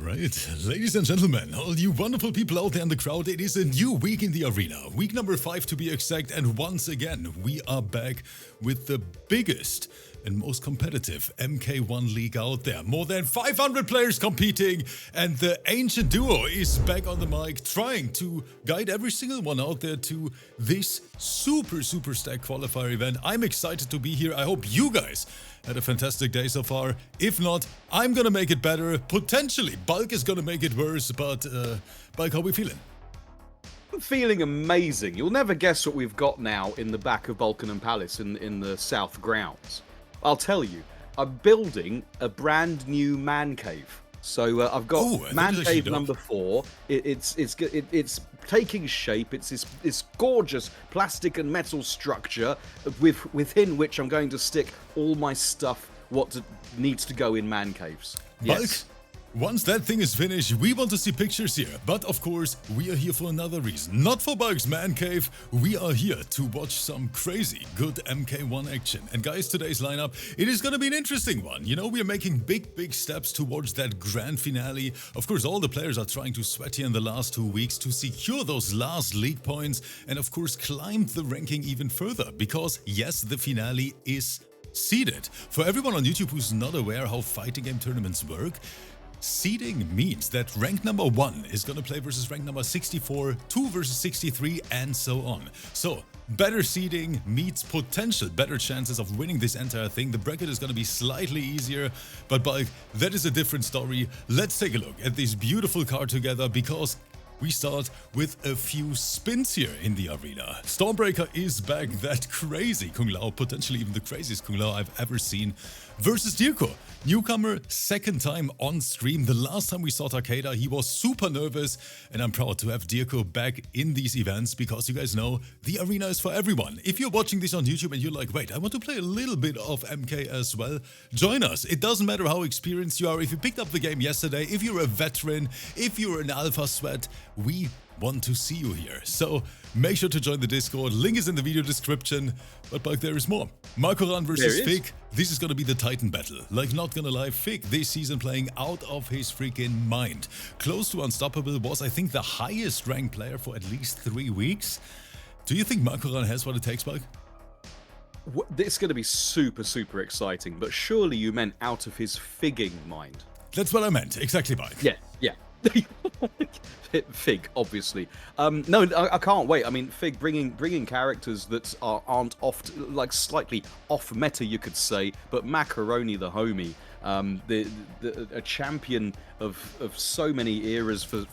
Alright, ladies and gentlemen, all you wonderful people out there in the crowd, it is a new week in the arena. Week number 5 to be exact, and once again, we are back with the biggest and most competitive MK1 league out there. More than 500 players competing, and the ancient duo is back on the mic trying to guide every single one out there to this super stack qualifier event. I'm excited to be here. I hope you guys had a fantastic day so far. If not, I'm gonna make it better. Potentially, Bulk is gonna make it worse, but Bulk, how are we feeling? I'm feeling amazing. You'll never guess what we've got now in the back of Balkan Palace in the south grounds. I'll tell you, I'm building a brand new man cave. So I've got man cave number 4. It's taking shape. It's this gorgeous plastic and metal structure within which I'm going to stick all my stuff what needs to go in man caves. Bulk, Yes. once that thing is finished, we want to see pictures here. But of course, we are here for another reason. Not for Bulk's man cave. We are here to watch some crazy good MK1 action. And guys, today's lineup, it is going to be an interesting one. You know, we are making big steps towards that grand finale. Of course, all the players are trying to sweat here in the last 2 weeks to secure those last league points. And of course, climb the ranking even further. Because yes, the finale is seeded. For everyone on YouTube who's not aware how fighting game tournaments work, seeding means that rank number 1 is gonna play versus rank number 64, 2 versus 63, and so on. So, better seeding meets potential better chances of winning this entire thing. The bracket is gonna be slightly easier, but Bulk, that is a different story. Let's take a look at this beautiful card together, because we start with a few spins here in the arena. Stormbreaker is back, that crazy Kung Lao, potentially even the craziest Kung Lao I've ever seen, versus DEERKO. Newcomer, second time on stream. The last time we saw Takeda, he was super nervous, and I'm proud to have DEERKO back in these events, because you guys know, the arena is for everyone. If you're watching this on YouTube and you're like, wait, I want to play a little bit of MK as well, join us. It doesn't matter how experienced you are, if you picked up the game yesterday, if you're a veteran, if you're an alpha sweat, we want to see you here. So make sure to join the Discord, link is in the video description. But Bulk, there is more. MAKORAN versus FIGG, this is gonna be the Titan battle. Like, not gonna lie, FIGG this season playing out of his freaking mind. Close to unstoppable, was I think the highest ranked player for at least 3 weeks. Do you think MAKORAN has what it takes, Bulk? This is going to be super exciting, but surely you meant out of his figging mind. That's what I meant, exactly, Bulk. Yeah. FIGG, obviously. No, I can't wait. I mean, FIGG bringing characters that aren't like slightly off meta, you could say, but Macaroni the homie, a champion of so many eras for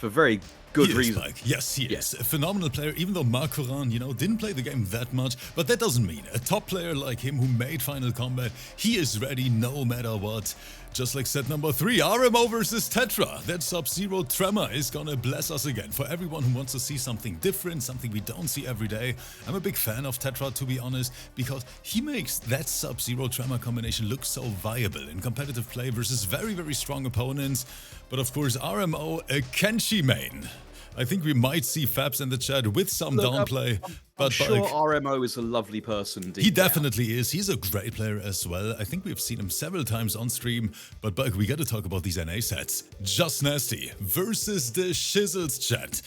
very good reason. Yes, he is a phenomenal player, even though MAKORAN, you know, didn't play the game that much, but that doesn't mean a top player like him who made Final Combat, he is ready no matter what. Just like set number 3, RMO versus Tetra. That Sub-Zero Tremor is gonna bless us again. For everyone who wants to see something different, something we don't see every day. I'm a big fan of Tetra, to be honest, because he makes that Sub-Zero Tremor combination look so viable in competitive play versus very strong opponents. But of course, RMO, a KENSHI main. I think we might see Fabs in the chat with some downplay. I'm sure RMO is a lovely person. He definitely is. He's a great player as well. I think we've seen him several times on stream. But Bulk, we gotta talk about these NA sets. JUSTNASTY versus DASHIZZLES, chat.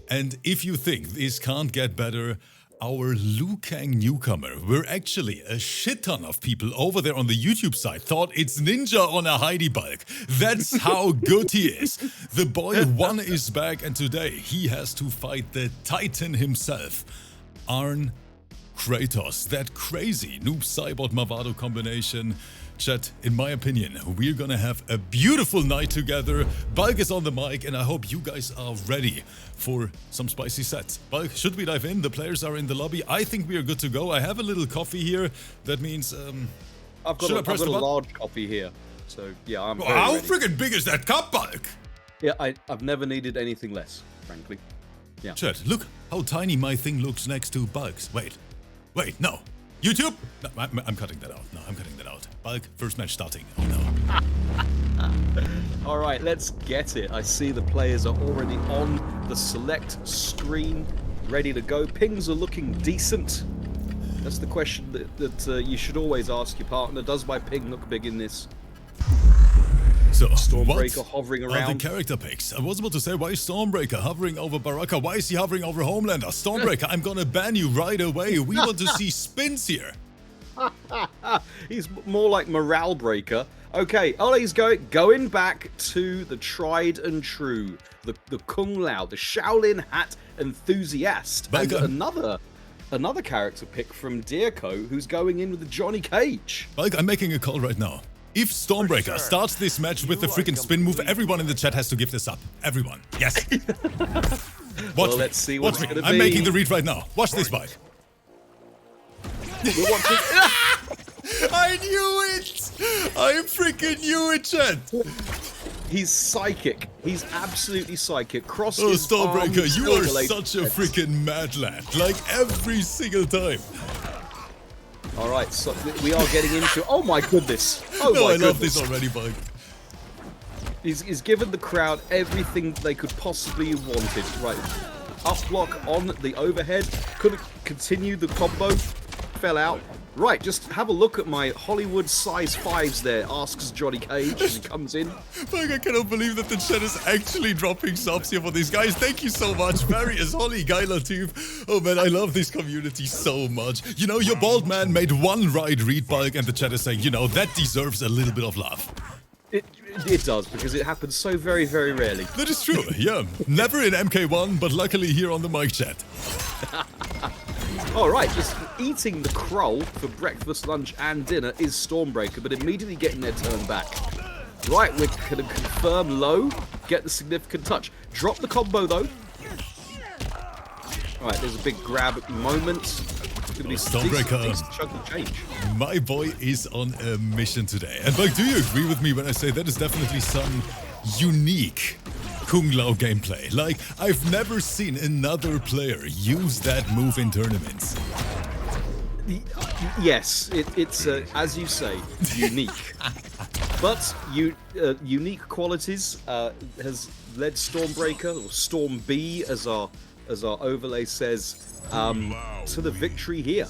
And if you think this can't get better, our Liu Kang newcomer, where actually a shit ton of people over there on the YouTube side thought it's Ninja on a Heidi, Bulk. That's how good he is. The boy 1 is back, and today he has to fight the Titan himself, ARNKRATOS. That crazy Noob Cybot Mavado combination. Chat, in my opinion, we're gonna have a beautiful night together. Bulk is on the mic, and I hope you guys are ready for some spicy sets. Bulk, should we dive in? The players are in the lobby. I think we are good to go. I have a little coffee here. That means, I've got a large coffee here. So, yeah, I'm very How ready. friggin' big is that cup, Bulk? Yeah, I've never needed anything less, frankly. Yeah. Chat, look how tiny my thing looks next to Bulk's. Wait, no. YouTube? No, I'm cutting that out. No, I'm cutting that out. Bulk, first match starting. Oh no. Alright, let's get it. I see the players are already on the select screen, ready to go. Pings are looking decent. That's the question that you should always ask your partner. Does my ping look big in this? So, Stormbreaker what hovering are around. the character picks? I was about to say, why is Stormbreaker hovering over Baraka? Why is he hovering over Homelander? Stormbreaker, I'm gonna ban you right away. We want to see spins here. He's more like Morale Breaker. Okay, Ollie's going back to the tried and true, the Kung Lao, the Shaolin Hat enthusiast, and another character pick from DEERKO, who's going in with the Johnny Cage. Mike, I'm making a call right now. If Stormbreaker starts this match with the freaking spin move, everyone in the chat has to give this up. Everyone. Yes. Watch Let's see what's going to be. I'm making the read right now. Watch this, Mike. We're watching. I knew it! I freaking knew it, chat! He's psychic. He's absolutely psychic. Cross Oh, his Stormbreaker, arms, you are overlaid such a heads. freaking mad lad. Like every single time. All right, so we are getting into. Oh my goodness! Oh No, my I love goodness. this already, Mike. He's given the crowd everything they could possibly have wanted. Right, up block on the overhead. Couldn't continue the combo. Fell out. Right, just have a look at my Hollywood size 5s there, asks Johnny Cage as he comes in. Mike, I cannot believe that the chat is actually dropping subs here for these guys. Thank you so much. Various Holly, Guy Latif. Oh man, I love this community so much. You know, your bald man made one right read, Bulk, and the chat is saying, you know, that deserves a little bit of love. It does, because it happens so very, very rarely. That is true, yeah. Never in MK1, but luckily here on the mic chat. Alright, just eating the Krull for breakfast, lunch, and dinner is Stormbreaker, but immediately getting their turn back. Right, we're going to confirm low, get the significant touch. Drop the combo, though. Alright, there's a big grab moment. It's going to be a decent chunk of change. My boy is on a mission today. And like, do you agree with me when I say that is definitely some unique Kung Lao gameplay? Like, I've never seen another player use that move in tournaments. Yes, it's as you say, unique. But unique qualities has led Stormbreaker, or Storm B as our overlay says, to the victory here.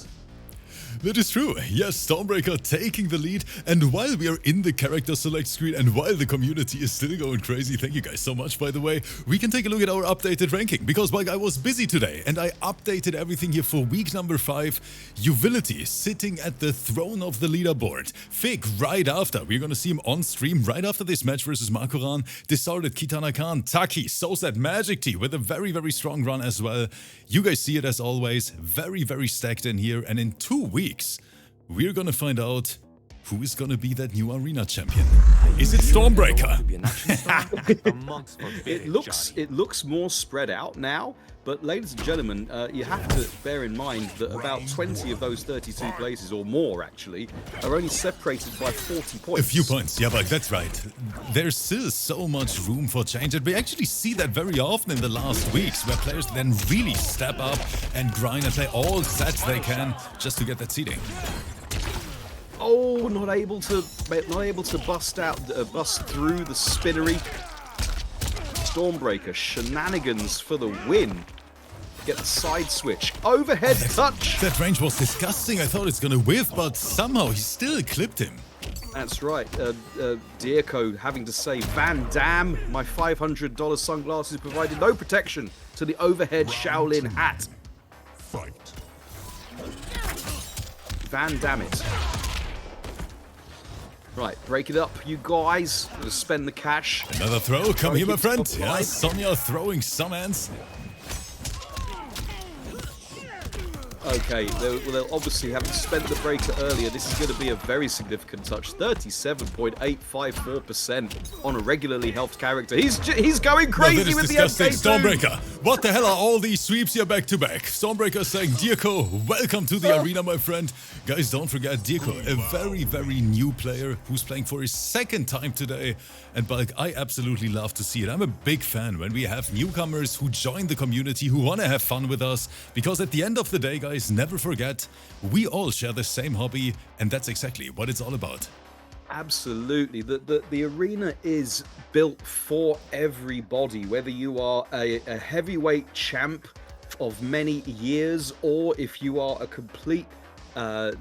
That is true. Yes, Stormbreaker taking the lead. And while we are in the character select screen and while the community is still going crazy, thank you guys so much, by the way, we can take a look at our updated ranking. Because, like, I was busy today and I updated everything here for week number 5. Uvility sitting at the throne of the leaderboard. FIGG right after. We're going to see him on stream right after this match versus MAKORAN. Discarded Kitana Khan. Taki, so sad Magic T with a very, very strong run as well. You guys see it as always. Very, very stacked in here. And in 2 weeks, we're gonna find out who is gonna be that new arena champion. Is it Stormbreaker? It looks more spread out now, but ladies and gentlemen, you have to bear in mind that about 20 of those 32 places, or more actually, are only separated by 40 points. A few points, yeah, but that's right. There's still so much room for change, and we actually see that very often in the last weeks, where players then really step up and grind and play all sets they can just to get that seeding. Oh, not able to bust through the spinnery. Stormbreaker, shenanigans for the win. Get the side switch. Overhead touch. That range was disgusting. I thought it's gonna whiff, but somehow he still clipped him. That's right. DEERKO having to say, Van Damme, my $500 sunglasses provided no protection to the overhead Shaolin hat. Fight. Van Damme it. Right, break it up, you guys. Gonna spend the cash. Another throw. Come here, my friend. Top Yeah, five. Sonya throwing some hands. Okay, they'll obviously have spent the breaker earlier. This is going to be a very significant touch. 37.854% on a regularly helped character. He's going crazy with the disgusting. MK2. Stormbreaker. What the hell are all these sweeps here back to back? Stormbreaker saying, DEERKO, welcome to the arena, my friend. Guys, don't forget DEERKO, a very, very new player who's playing for his second time today. And Bulk, I absolutely love to see it. I'm a big fan when we have newcomers who join the community, who want to have fun with us. Because at the end of the day, guys, never forget, we all share the same hobby, and that's exactly what it's all about. Absolutely. The arena is built for everybody, whether you are a heavyweight champ of many years, or if you are a complete a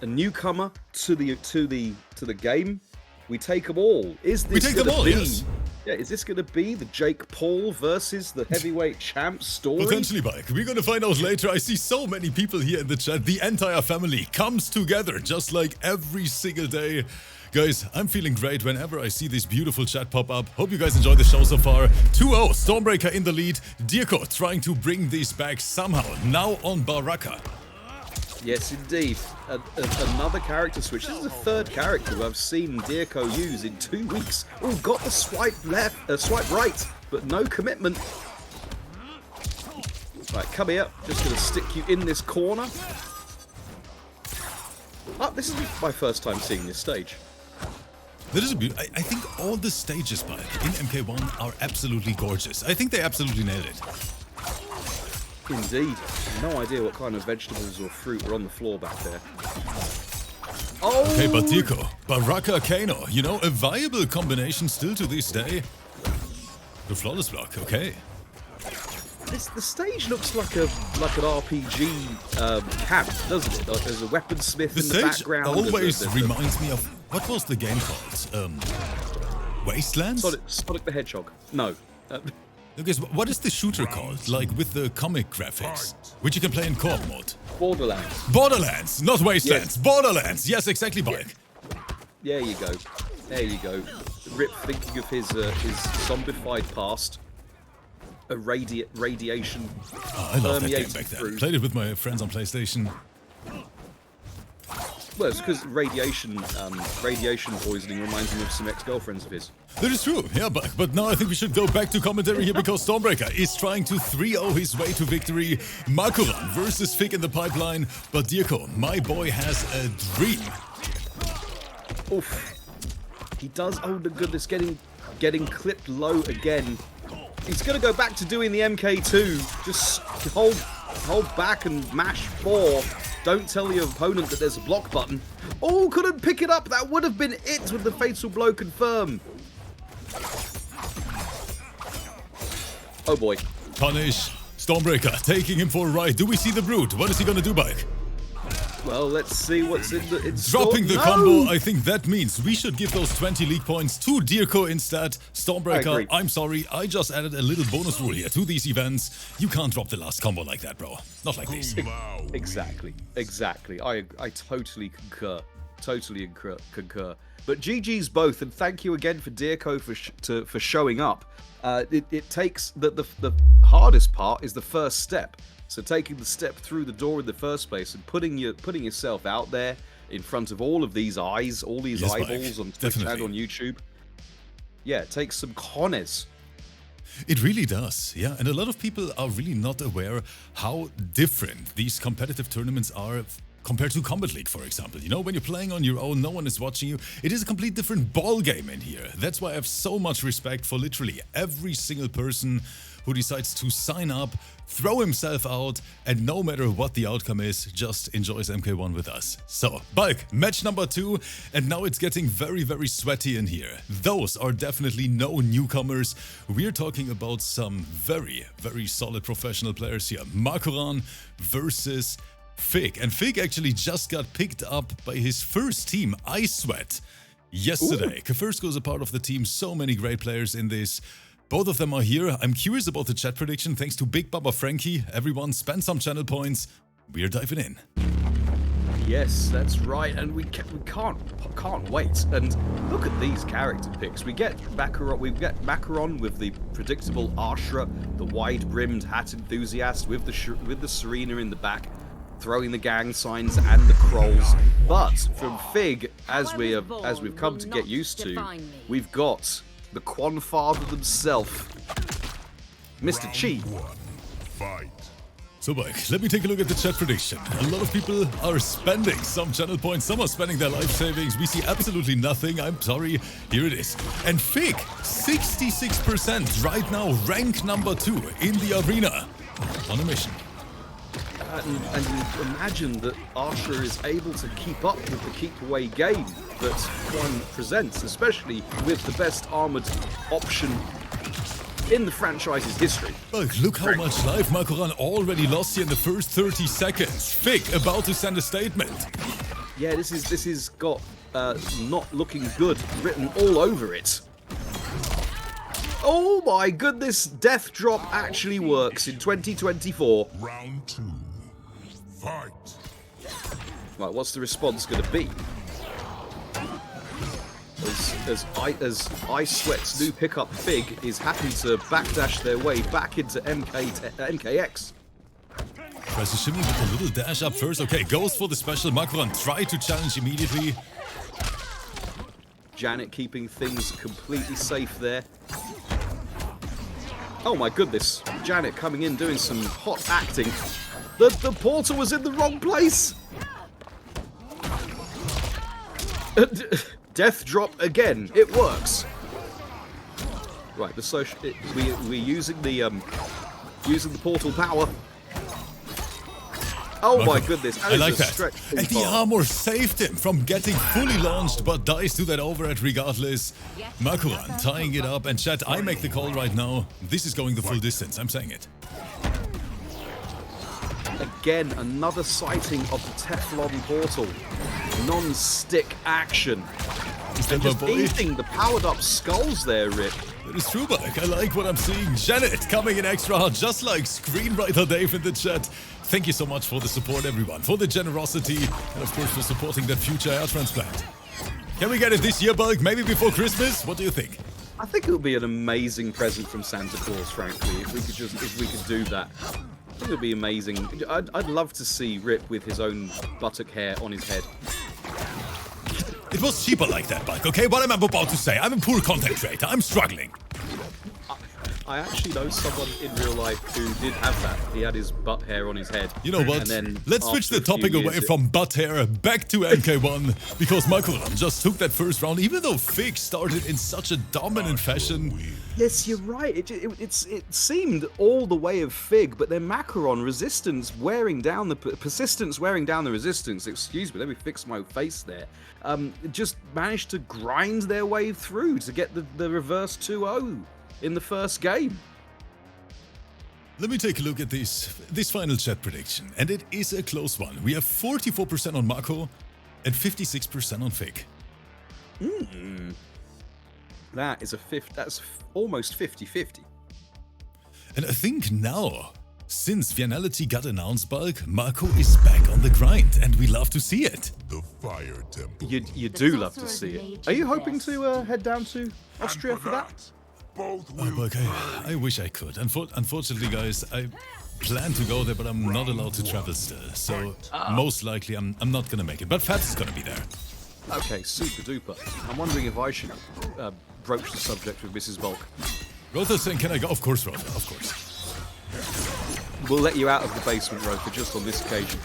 newcomer to the game. We take them all. Is this We take them all, yes. Yeah, is this going to be the Jake Paul versus the heavyweight champ story? Potentially, Mike. We're gonna find out later. I see so many people here in the chat. The entire family comes together just like every single day. Guys, I'm feeling great whenever I see this beautiful chat pop up. Hope you guys enjoyed the show so far. 2-0, Stormbreaker in the lead. DEERKO trying to bring this back somehow. Now on Baraka. Yes, indeed. Another character switch. This is the third character I've seen DEERKO use in 2 weeks. Oh, got the swipe left, swipe right, but no commitment. Right, come here. Just going to stick you in this corner. Oh, this is my first time seeing this stage. That is a beauty. I think all the stages, Mike, in MK1 are absolutely gorgeous. I think they absolutely nailed it. Indeed. No idea what kind of vegetables or fruit are on the floor back there. Oh! Okay, but DEERKO, Baraka Kano, you know, a viable combination still to this day. The flawless block, okay. The stage looks like an RPG camp, doesn't it? Like there's a weaponsmith in the background. The stage always reminds me of, what was the game called? Wastelands? Sonic the Hedgehog. No. Okay, so what is the shooter called? Like with the comic graphics, which you can play in co-op mode. Borderlands. Borderlands, not Wastelands. Yes. Borderlands. Yes, exactly, Mike. There you go. There you go. Rip thinking of his zombified past. A radiation. Oh, I love that game back then. Played it with my friends on PlayStation. Well, it's because radiation poisoning reminds me of some ex-girlfriends of his. That is true, yeah, but now I think we should go back to commentary here because Stormbreaker is trying to 3-0 his way to victory. MAKORAN versus FIGG in the pipeline, but DEERKO, my boy, has a dream. Oof. He does, oh my goodness, getting clipped low again. He's going to go back to doing the MK2. Just hold back and mash 4. Don't tell your opponent that there's a block button. Oh, couldn't pick it up. That would have been it with the fatal blow confirm. Oh boy. Punish. Stormbreaker taking him for a ride. Do we see the Brute? What is he going to do, Mike? Well, let's see what's in Dropping the combo, I think that means we should give those 20 league points to DEERKO instead. Stormbreaker, I'm sorry, I just added a little bonus rule here to these events. You can't drop the last combo like that, bro. Not like this. Exactly. I totally concur. Totally concur. But GG's both, and thank you again for DEERKO for showing up. It takes the hardest part is the first step. So taking the step through the door in the first place and putting yourself out there in front of all of these eyes, all these eyeballs on Twitch and on YouTube. Yeah, it takes some cojones. It really does, yeah. And a lot of people are really not aware how different these competitive tournaments are compared to Combat League, for example. You know, when you're playing on your own, no one is watching you. It is a complete different ball game in here. That's why I have so much respect for literally every single person who decides to sign up, throw himself out, and no matter what the outcome is, just enjoys MK1 with us. So, Bulk, match number 2, and now it's getting very, very sweaty in here. Those are definitely no newcomers. We're talking about some very, very solid professional players here. MAKORAN versus FIGG. And FIGG actually just got picked up by his first team, iSweat, yesterday. Kafirsko is a part of the team, so many great players in this. Both of them are here. I'm curious about the chat prediction. Thanks to Big Baba Frankie. Everyone spend some channel points. We're diving in. Yes, that's right. And we can't wait. And look at these character picks. We get MAKORAN with the predictable ASHRAH, the wide-brimmed hat enthusiast with the Serena in the back, throwing the gang signs and the Krolls. But from FIGG, as we've come to get used to, we've got the QUAN father himself, Mr. Chi. So, Mike, let me take a look at the chat prediction. A lot of people are spending some channel points, some are spending their life savings. We see absolutely nothing. I'm sorry. Here it is. And FIGG, 66% right now, rank number 2 in the arena. On a mission. And you imagine that ASHRAH is able to keep up with the keep-away game that QUAN presents, especially with the best armoured option in the franchise's history. Look how much life MAKORAN already lost here in the first 30 seconds. FIGG about to send a statement. Yeah, this is got not looking good written all over it. Oh my goodness, Death Drop actually works in 2024. Round 2. Fight. Right, what's the response going to be? As Ice Sweat's new pickup FIGG is happy to backdash their way back into MKX. Tries to shimmy with a little dash up first. Okay, goes for the special. Makoran try to challenge immediately. Janet keeping things completely safe there. Oh my goodness, Janet coming in doing some hot acting. The portal was in the wrong place. Death Drop again. It works. Right, the social. We're using the portal power. Oh my goodness! I like that. And the armor saved him from getting fully launched, but dies to that overhead regardless. Makoran tying it up, and chat, I make the call right now. This is going the full distance. I'm saying it. Again, another sighting of the Teflon portal. Non-stick action. And just eating the powered-up skulls there, Rick. That is true, Mike. I like what I'm seeing. Janet coming in extra hard, just like screenwriter Dave in the chat. Thank you so much for the support, everyone, for the generosity, and of course for supporting that future hair transplant. Can we get it this year, Bulk? Maybe before Christmas? What do you think? I think it would be an amazing present from Santa Claus, frankly, if we could do that. I think it would be amazing. I'd love to see Rip with his own buttock hair on his head. It was cheaper like that, Bulk, okay? What am I about to say? I'm a poor content creator. I'm struggling. I actually know someone in real life who did have that. He had his butt hair on his head. You know what? And then let's switch the topic away from butt hair back to MK1, because Makoran just took that first round, even though FIGG started in such a dominant fashion. Yes, you're right. It seemed all the way of FIGG, but then Makoran persistence wearing down the resistance. Excuse me, let me fix my face there. Just managed to grind their way through to get the reverse 2-0 in the first game. Let me take a look at this final chat prediction, and it is a close one. We have 44% on Mako and 56% on FIGG. That's almost 50-50. And I think now, since Finality got announced, Bulk, Mako is back on the grind, and we love to see it. The Fire Temple. You do love to see it. Are you hoping to head down to Austria for that? Bulk, I wish I could. Unfortunately, guys, I plan to go there, but I'm not allowed to travel still. So most likely, I'm not gonna make it. But Fats is gonna be there. Okay, super duper. I'm wondering if I should broach the subject with Mrs. Bulk. Rotha saying, can I go? Of course, Rotha, of course. We'll let you out of the basement, Rotha, just on this occasion.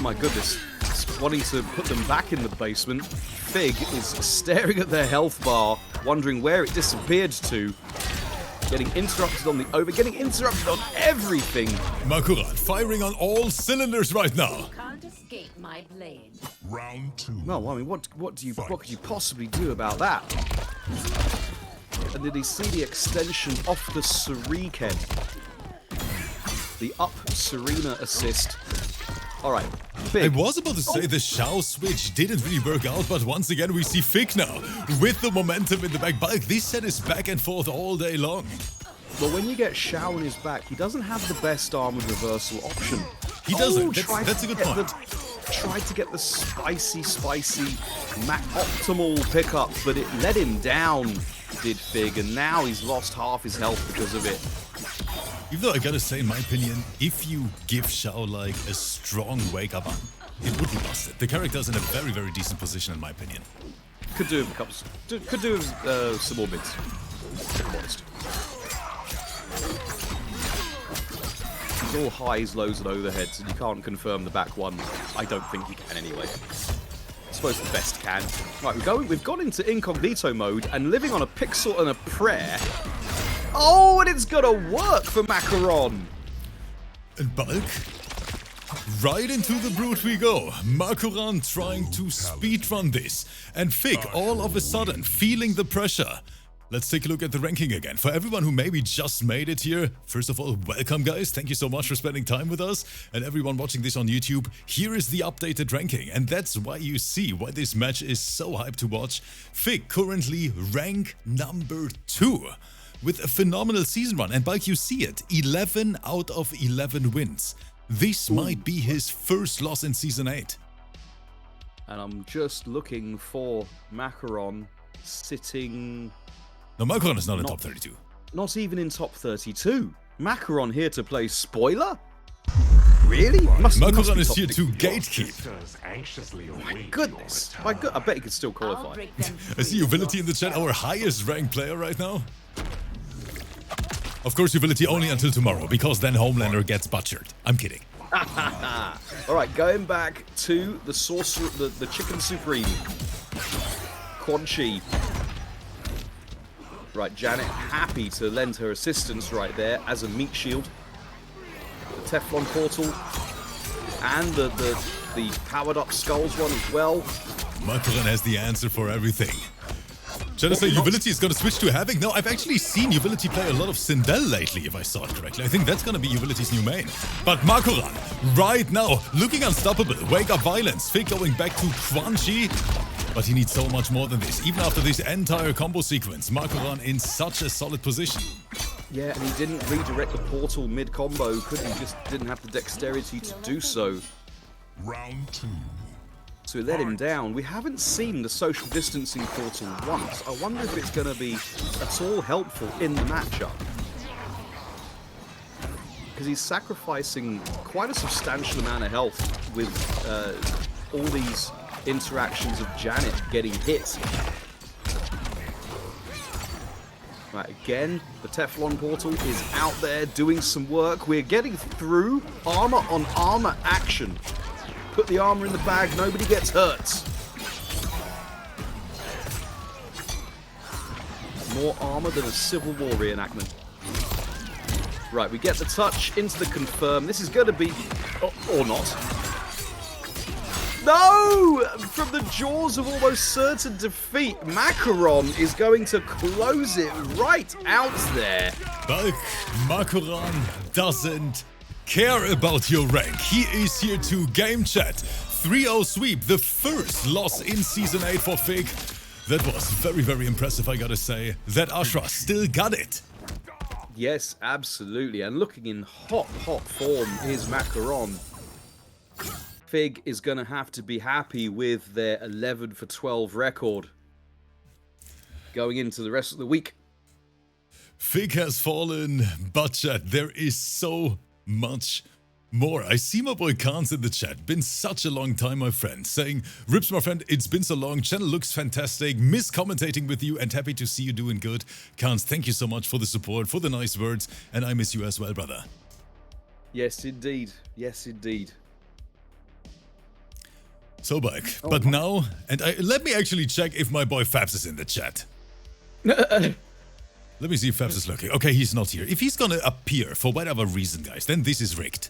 My goodness. Wanting to put them back in the basement. FIGG is staring at their health bar, wondering where it disappeared to. Getting interrupted on the over, getting interrupted on everything. Makoran firing on all cylinders right now. Can't escape my blade. Round 2. No, I mean, what could you possibly do about that? And did he see the extension off the Suriken? The up Serena assist. Alright, FIGG. I was about to say the Shao switch didn't really work out, but once again we see FIGG now with the momentum in the back. Bulk, this set is back and forth all day long. But when you get Shao in his back, he doesn't have the best armored reversal option. He doesn't. That's a good point. Tried to get the spicy optimal pickup, but it let him down, did FIGG, and now he's lost half his health because of it. Even though I gotta say, in my opinion, if you give Shao like a strong wake up, it would be busted. The character's in a very, very decent position, in my opinion. Could do with a couple. Could do with some more bits. To be honest. He's all highs, lows, and overheads, and you can't confirm the back one. I don't think you can anyway. I suppose the best can. Right, we've gone into incognito mode and living on a pixel and a prayer. Oh, and it's gonna work for Makoran. And Bulk, right into the brute we go. Makoran trying to speedrun this, and FIGG all of a sudden feeling the pressure. Let's take a look at the ranking again. For everyone who maybe just made it here, first of all, welcome guys. Thank you so much for spending time with us. And everyone watching this on YouTube, here is the updated ranking. And that's why you see why this match is so hyped to watch. FIGG currently rank number 2 with a phenomenal season run. And like you see it, 11 out of 11 wins. This might be his first loss in Season 8. And I'm just looking for MAKORAN sitting... No, MAKORAN is not in top 32. Not even in top 32. MAKORAN here to play spoiler? Really? MAKORAN is here to gatekeep. My goodness. I bet he could still qualify. I see Uvility in the chat, our highest ranked player right now. Of course, Uvility only until tomorrow, because then Homelander gets butchered. I'm kidding. Alright, going back to the sorcerer, the Chicken Supreme. KENSHI. Right, Janet happy to lend her assistance right there as a meat shield. The Teflon portal. And the powered up skulls one as well. MAKORAN has the answer for everything. Should I say Uvility is going to switch to Havoc? No, I've actually seen Uvility play a lot of Sindel lately, if I saw it correctly. I think that's going to be Uvility's new main. But MAKORAN, right now, looking unstoppable. Wake up violence. FIGG going back to QUAN. But he needs so much more than this. Even after this entire combo sequence, MAKORAN in such a solid position. Yeah, and he didn't redirect the portal mid-combo, could he? Just didn't have the dexterity to do so. Round 2. So we let him down. We haven't seen the social distancing portal once. I wonder if it's going to be at all helpful in the matchup. Because he's sacrificing quite a substantial amount of health with all these interactions of Janet getting hit. Right, again, the Teflon portal is out there doing some work. We're getting through armor on armor action. Put the armor in the bag, nobody gets hurt. More armor than a Civil War reenactment. Right, we get the touch into the confirm. This is going to be... or not. No! From the jaws of almost certain defeat, MAKORAN is going to close it right out there. But MAKORAN doesn't care about your rank. He is here to game chat. 3-0 sweep, the first loss in Season 8 for FIGG. That was very, very impressive, I gotta say. That ASHRAH still got it. Yes, absolutely. And looking in hot form is MAKORAN. FIGG is going to have to be happy with their 11 for 12 record going into the rest of the week. FIGG has fallen, but chat, there is so much more. I see my boy Kans in the chat. Been such a long time, my friend. Saying, Rips, my friend, it's been so long. Channel looks fantastic. Miss commentating with you and happy to see you doing good. Kans, thank you so much for the support, for the nice words. And I miss you as well, brother. Yes, indeed. Yes, indeed. So back, but now, and let me actually check if my boy Fabs is in the chat. Let me see if Fabs is looking. Okay, he's not here. If he's gonna appear for whatever reason, guys, then this is rigged.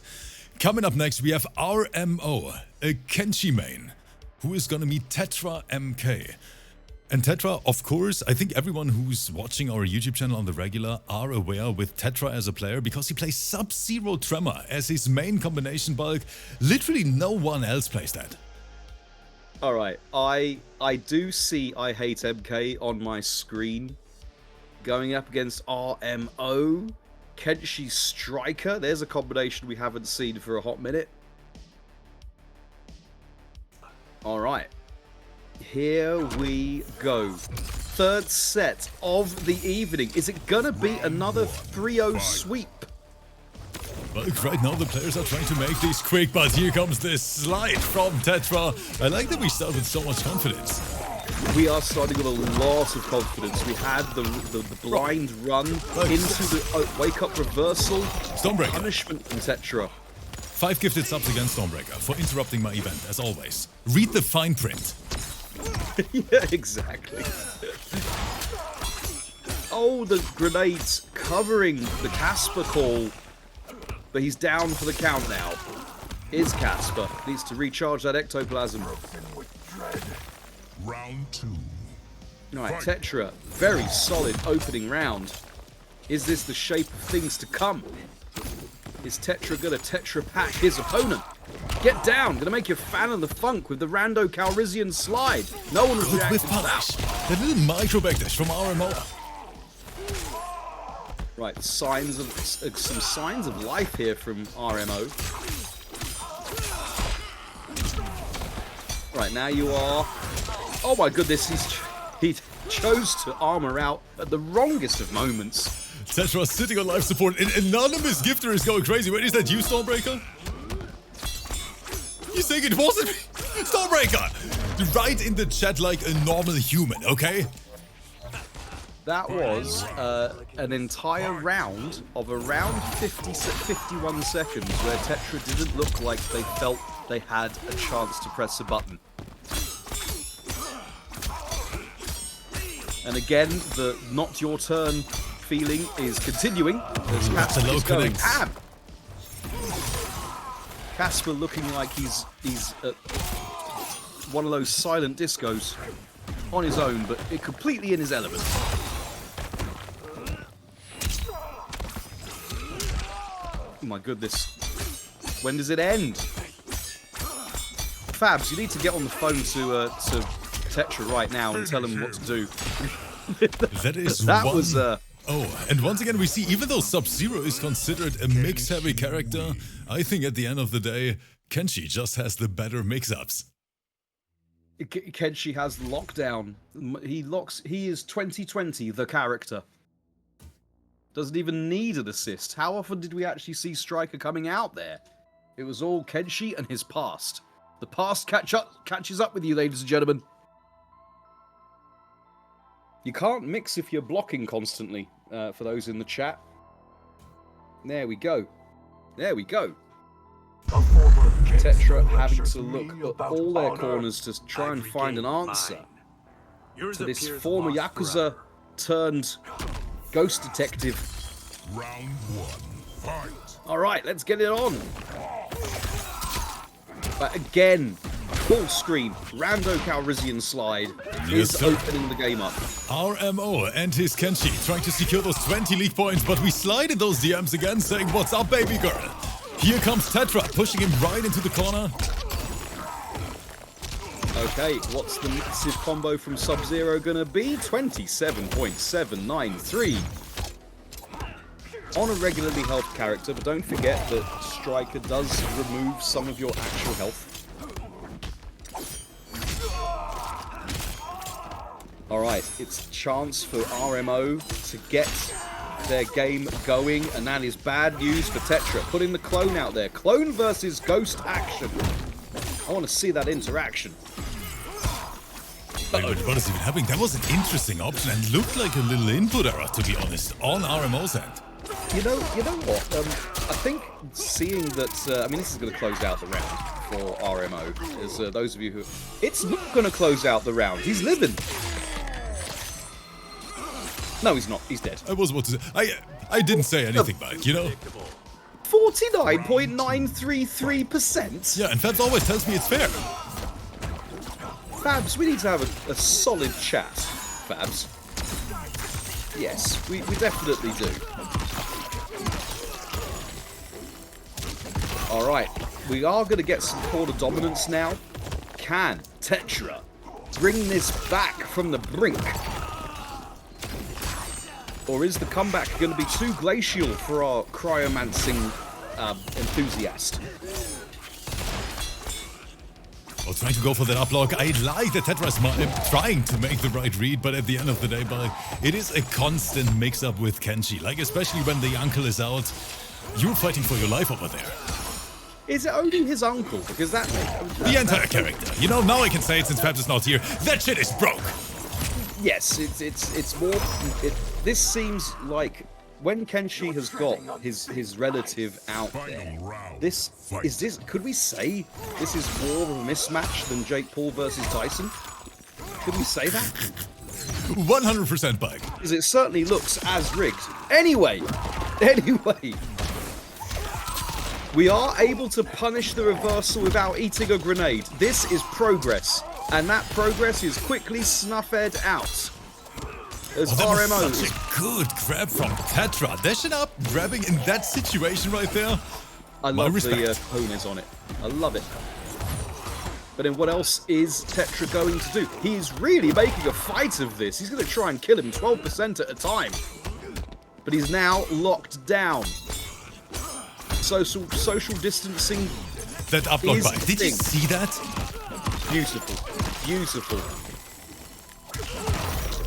Coming up next, we have RMO, a KENSHI main, who is gonna meet TETRAMK. And Tetra, of course, I think everyone who's watching our YouTube channel on the regular are aware with Tetra as a player because he plays SUBZERO Tremor as his main combination bulk. Literally no one else plays that. Alright, I do see I Hate MK on my screen. Going up against RMO. KENSHI Striker. There's a combination we haven't seen for a hot minute. Alright. Here we go. Third set of the evening. Is it gonna be another 3-0 sweep? But right now the players are trying to make this quick, but here comes this slide from Tetra. I like that we start with so much confidence. We are starting with a lot of confidence. We had the blind run into the wake-up reversal. Stormbreaker. Punishment from Tetra. 5 gifted subs against Stormbreaker for interrupting my event, as always. Read the fine print. Yeah, exactly. Oh, the grenades covering the Casper call. But he's down for the count now. Is Casper. Needs to recharge that ectoplasm. Round 2. Right, Tetra, very solid opening round. Is this the shape of things to come? Is Tetra gonna Tetra pack his opponent? Get down, gonna make you a fan of the funk with the rando Calrissian slide. No one was Good reacting with to punish. that. That little micro backdash from RMO. Right, signs of some signs of life here from RMO. Right, now you are. Oh my goodness, he chose to armor out at the wrongest of moments. Tetra sitting on life support. An anonymous gifter is going crazy. Wait, is that you, Stormbreaker? You saying it wasn't me? Stormbreaker! Right in the chat like a normal human, okay? That was an entire round of around 51 seconds where Tetra didn't look like they felt they had a chance to press a button. And again, the not your turn feeling is continuing. As Casper is going ham. Casper looking like he's at one of those silent discos on his own, but completely in his element. Oh my goodness. When does it end? Fabs, you need to get on the phone to Tetra right now and tell him what to do. That is that one... was Oh, and once again we see, even though Sub-Zero is considered a mix-heavy character, I think at the end of the day, Kenshi just has the better mix-ups. Kenshi has lockdown. He is 2020 the character. Doesn't even need an assist. How often did we actually see Striker coming out there? It was all Kenshi and his past. The past catches up with you, ladies and gentlemen. You can't mix if you're blocking constantly, for those in the chat. There we go. There we go. Tetra having to look at all their corners to try and find an answer to this former Yakuza turned ghost detective. Round one, fight. Alright, let's get it on. Again, full screen, rando Calrissian slide is opening the game up. RMO and his Kenshi trying to secure those 20 league points, but we slide in those DMs again saying, "What's up, baby girl?" Here comes Tetra, pushing him right into the corner. Okay, what's the massive combo from Sub-Zero gonna be? 27.793. On a regularly health character, but don't forget that Striker does remove some of your actual health. Alright, it's a chance for RMO to get their game going, and that is bad news for Tetra. Putting the clone out there. Clone versus ghost action. I want to see that interaction. Wait, what is even happening? That was an interesting option and looked like a little input error, to be honest, on RMO's end. You know what? I think seeing that, I mean, this is going to close out the round for RMO. As those of you who, it's not going to close out the round. He's living. No, he's not. He's dead. I was about to say, I didn't say anything by it, you know? 49.933%. Yeah, and Fabs always tells me it's fair. Fabs, we need to have a solid chat, Fabs. Yes, we definitely do. Alright, we are going to get some corner dominance now. Can Tetra bring this back from the brink? Or is the comeback going to be too glacial for our cryomancing enthusiast? Well, trying to go for that uplock. I like that Tetra's trying to make the right read, but at the end of the day, it is a constant mix-up with Kenshi. Like, especially when the uncle is out, you're fighting for your life over there. Is it only his uncle? Because that the entire character. You know, now I can say it since Fabs is not here. That shit is broke. Yes, it's more. This seems like when Kenshi has got his relative out there. Could we say this is more of a mismatch than Jake Paul versus Tyson? Could we say that? 100% bug. Because it certainly looks as rigged. Anyway, we are able to punish the reversal without eating a grenade. This is progress, and that progress is quickly snuffed out. As Oh, that was RMO such a good grab from Tetra. Dashing up, grabbing in that situation right there. I love respect. the ponies on it. I love it. But then what else is Tetra going to do? He's really making a fight of this. He's going to try and kill him 12% at a time. But he's now locked down. Social distancing. That up block is bike. Did you thing. see that? Beautiful. Beautiful.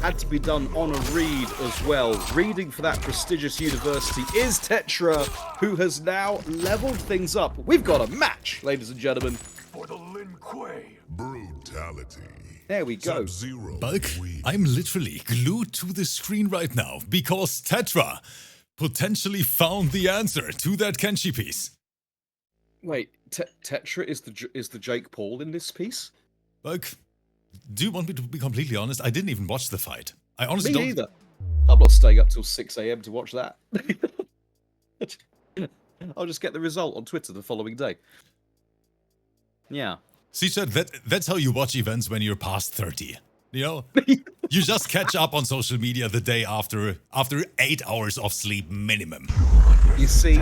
Had to be done on a read as well. Reading for that prestigious university is Tetra, who has now leveled things up. We've got a match, ladies and gentlemen. For the Lin Kuei. Brutality. There we go. Sub-Zero. Bulk, I'm literally glued to the screen right now because Tetra potentially found the answer to that Kenshi piece. Wait, Tetra is the Jake Paul in this piece? Bulk, do you want me to be completely honest? I didn't even watch the fight. I honestly Me don't. either. I'm not staying up till 6 AM to watch that. I'll just get the result on Twitter the following day. Yeah. See, Chad, that's how you watch events when you're past 30. You know? You just catch up on social media the day after 8 hours of sleep minimum. You see.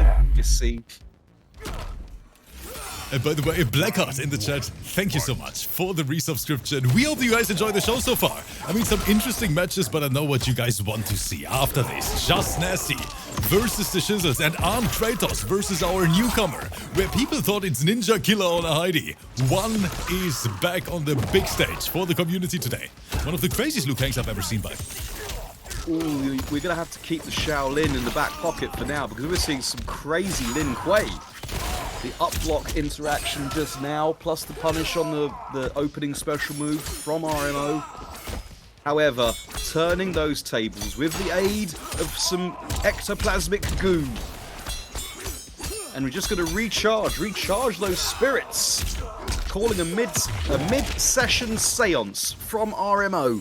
And by the way, Blackheart in the chat, thank you so much for the resubscription. We hope you guys enjoy the show so far. I mean, some interesting matches, but I know what you guys want to see after this. Just Nasty versus DASHIZZLES and ARNKRATOS versus our newcomer, where people thought it's Ninja Killer on a Heidi. One is back on the big stage for the community today. One of the craziest Liu Kangs I've ever seen by. Ooh, we're going to have to keep the Shaolin in the back pocket for now because we're seeing some crazy Lin Kuei. The up block interaction just now, plus the punish on the opening special move from RMO. However, turning those tables with the aid of some ectoplasmic goo. And we're just going to recharge those spirits. Calling a mid-session seance from RMO.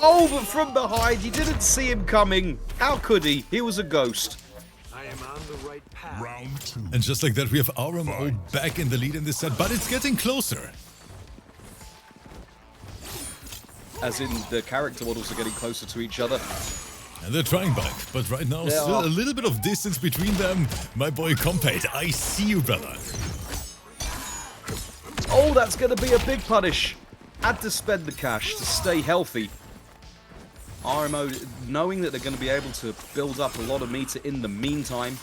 Oh, but from behind, you didn't see him coming. How could he? He was a ghost. Round 2. And just like that, we have RMO back in the lead in this set, but it's getting closer. As in, the character models are getting closer to each other. And they're trying back, but right now, still a little bit of distance between them. My boy Compate, I see you, brother. Oh, that's going to be a big punish. Had to spend the cash to stay healthy. RMO, knowing that they're going to be able to build up a lot of meter in the meantime.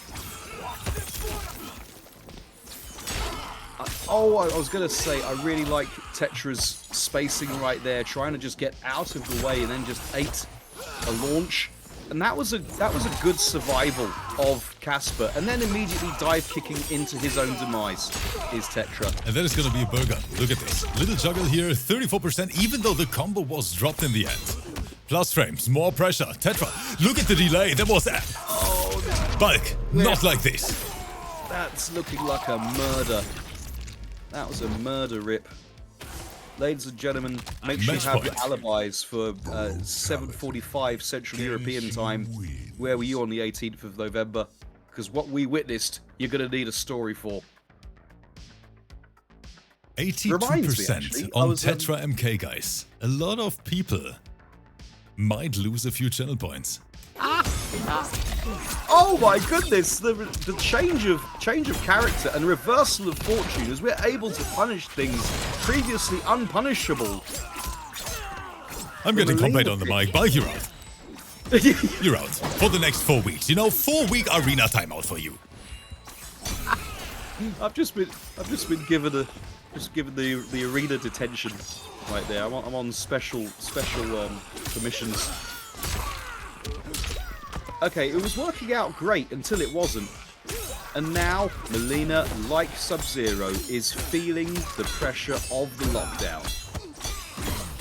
I was going to say, I really like Tetra's spacing right there, trying to just get out of the way and then just ate a launch. And that was a good survival of Casper. And then immediately dive kicking into his own demise is Tetra. And that is going to be a burger. Look at this. Little juggle here, 34%, even though the combo was dropped in the end. Plus frames, more pressure. Tetra, look at the delay. That was... Bulk, not like this. That's looking like a murder. That was a murder rip. Ladies and gentlemen, make sure you have your alibis for 7:45 Central European time. Where were you on the 18th of November? Because what we witnessed, you're going to need a story for. 82% on Tetra MK, guys. A lot of people might lose a few channel points. Oh my goodness! The change of character and reversal of fortune as we're able to punish things previously unpunishable. I'm getting Compate on the mic. Bulk, you're out. You're out for the next 4 weeks. You know, 4-week arena timeout for you. I've just been given the arena detention right there. I'm on special permissions. Okay, it was working out great until it wasn't. And now, Melina, like Sub-Zero, is feeling the pressure of the lockdown.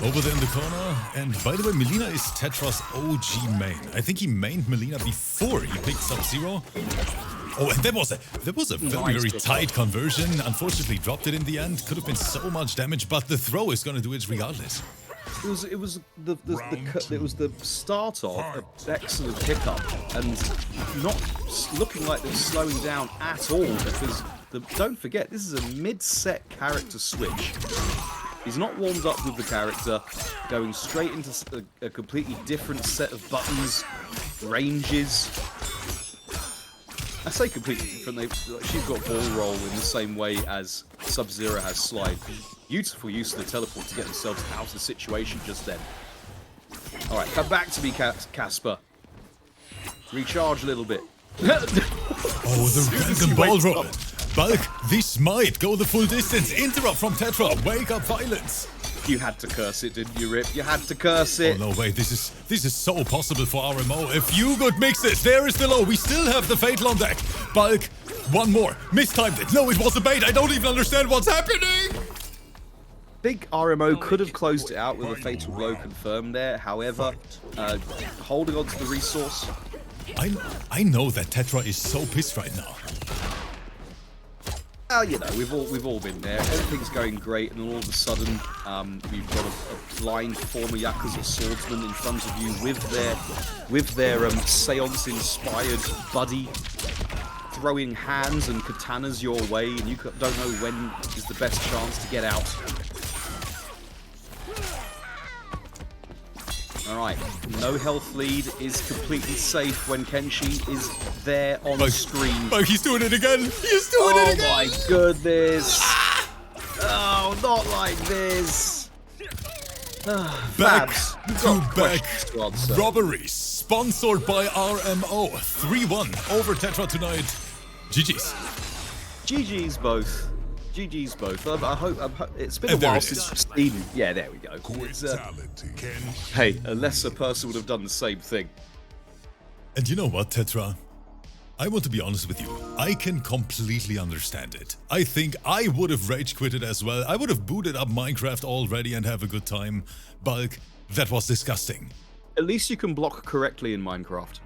Over there in the corner, and by the way, Melina is Tetra's OG main. I think he mained Melina before he picked Sub-Zero. Oh, and that was a very tight conversion. Unfortunately, dropped it in the end. Could have been so much damage, but the throw is going to do it regardless. It was the start of an excellent pickup and not looking like they're slowing down at all because don't forget this is a mid-set character switch. He's not warmed up with the character, going straight into a completely different set of buttons, ranges. I say completely different. She's got ball roll in the same way as SUBZERO has slide. Beautiful use of the teleport to get themselves out of the situation just then. Alright, come back to me, Casper. Recharge a little bit. Oh, the random ball roll. Bulk, this might go the full distance. Interrupt from Tetra. Wake up violence. You had to curse it, didn't you, Rip? You had to curse it. Oh, no, wait. This is so possible for RMO. A few good mixes. There is the low. We still have the Fatal on deck. Bulk, one more. Mistimed it. No, it was a bait. I don't even understand what's happening. I think RMO could have closed it out with a Fatal Blow confirmed there. However, holding on to the resource. I know that Tetra is so pissed right now. Well, you know, we've all been there. Everything's going great, and all of a sudden, we've got a blind former Yakuza swordsman in front of you with their seance-inspired buddy throwing hands and katanas your way, and you don't know when is the best chance to get out. Alright, no health lead is completely safe when Kenshi is there on screen. Oh, he's doing it again! He's doing it again! Oh my goodness! Oh, not like this! Back Fabs, to back robbery, sponsored by RMO. 3-1 over Tetra tonight. GG's. GG's both. GG's both. I hope it's been a while since we've seen. Yeah, there we go. Hey, a lesser person would have done the same thing. And you know what, Tetra? I want to be honest with you. I can completely understand it. I think I would have rage quitted as well. I would have booted up Minecraft already and have a good time. Bulk, that was disgusting. At least you can block correctly in Minecraft.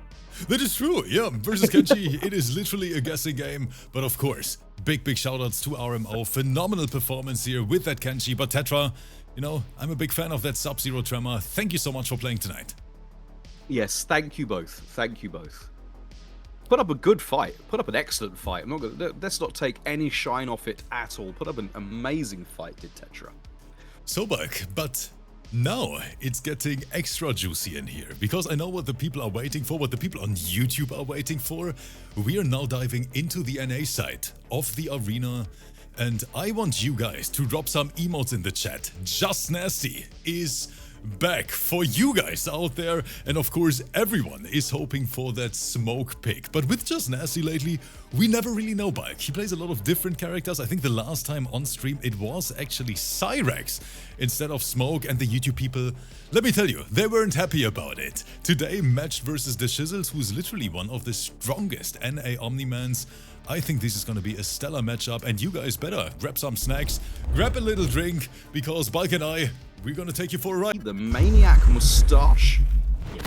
That is true, yeah. Versus Kenshi, it is literally a guessing game. But of course, big shoutouts to RMO. Phenomenal performance here with that Kenshi. But Tetra, you know, I'm a big fan of that Sub-Zero Tremor. Thank you so much for playing tonight. Yes, thank you both. Thank you both. Put up a good fight. Put up an excellent fight. I'm not gonna, let's not take any shine off it at all. Put up an amazing fight, did Tetra. So, Bulk, but now it's getting extra juicy in here, because I know what the people are waiting for, what the people on YouTube are waiting for. We are now diving into the NA side of the arena, and I want you guys to drop some emotes in the chat. Just Nasty is back for you guys out there, and of course everyone is hoping for that smoke pick. But with Just Nasty lately, we never really know Bulk. He plays a lot of different characters. I think the last time on stream it was actually Cyrex instead of Smoke, and the YouTube people, let me tell you, they weren't happy about it. Today matched versus DASHIZZLES, who's literally one of the strongest NA Omnimans. I think this is going to be a stellar matchup, and you guys better grab some snacks, grab a little drink, because Bulk and I, we're going to take you for a ride. The Maniac Mustache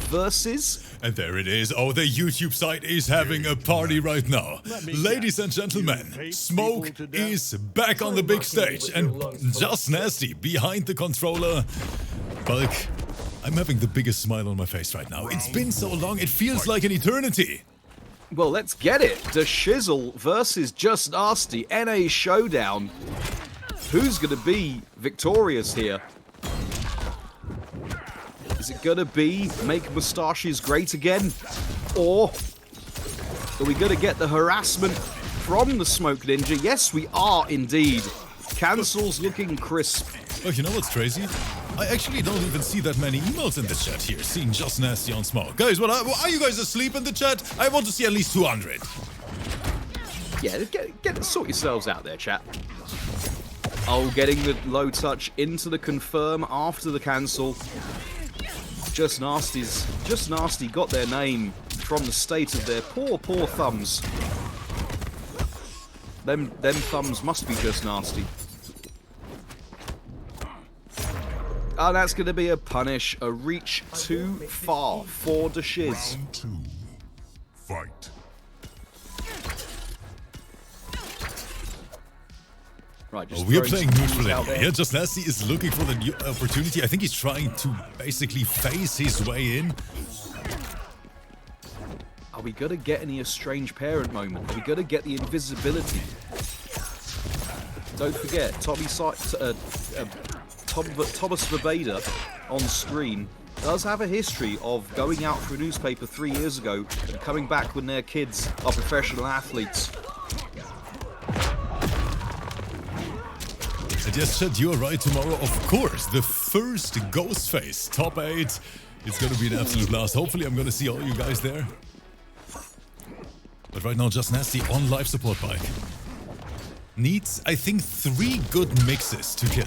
versus... And there it is. Oh, the YouTube site is having a party right now. Ladies and gentlemen, Smoke is back on the big stage, and Just Nasty behind the controller. Bulk, I'm having the biggest smile on my face right now. It's been so long, it feels like an eternity. Well, let's get it. DASHIZZLE versus Just Nasty, NA Showdown. Who's going to be victorious here? Is it going to be make mustaches great again? Or are we going to get the harassment from the Smoke Ninja? Yes, we are indeed. Cancels looking crisp. Oh, you know what's crazy? I actually don't even see that many emails in the chat here, seeing Just Nasty on Smoke. Guys, what are you guys asleep in the chat? I want to see at least 200. Yeah, sort yourselves out there, chat. Oh, getting the low touch into the confirm after the cancel. Just Nasty got their name from the state of their poor thumbs. Them thumbs must be Just Nasty. Oh, that's going to be a punish, a reach too far for DASHIZ. Round 2. Fight. Right, we are playing neutral here. Yeah, Just Nasty is looking for the new opportunity. I think he's trying to basically phase his way in. Are we going to get any Strange Parent moment? Are we going to get the invisibility? Don't forget, Thomas Verbeda on screen does have a history of going out for a newspaper 3 years ago and coming back when their kids are professional athletes. And yes, Chad, you're right. Tomorrow, of course, the first Ghostface top 8. It's going to be an absolute blast. Hopefully, I'm going to see all you guys there. But right now, Just Nasty on live support bike. Needs, I think, 3 good mixes to kill.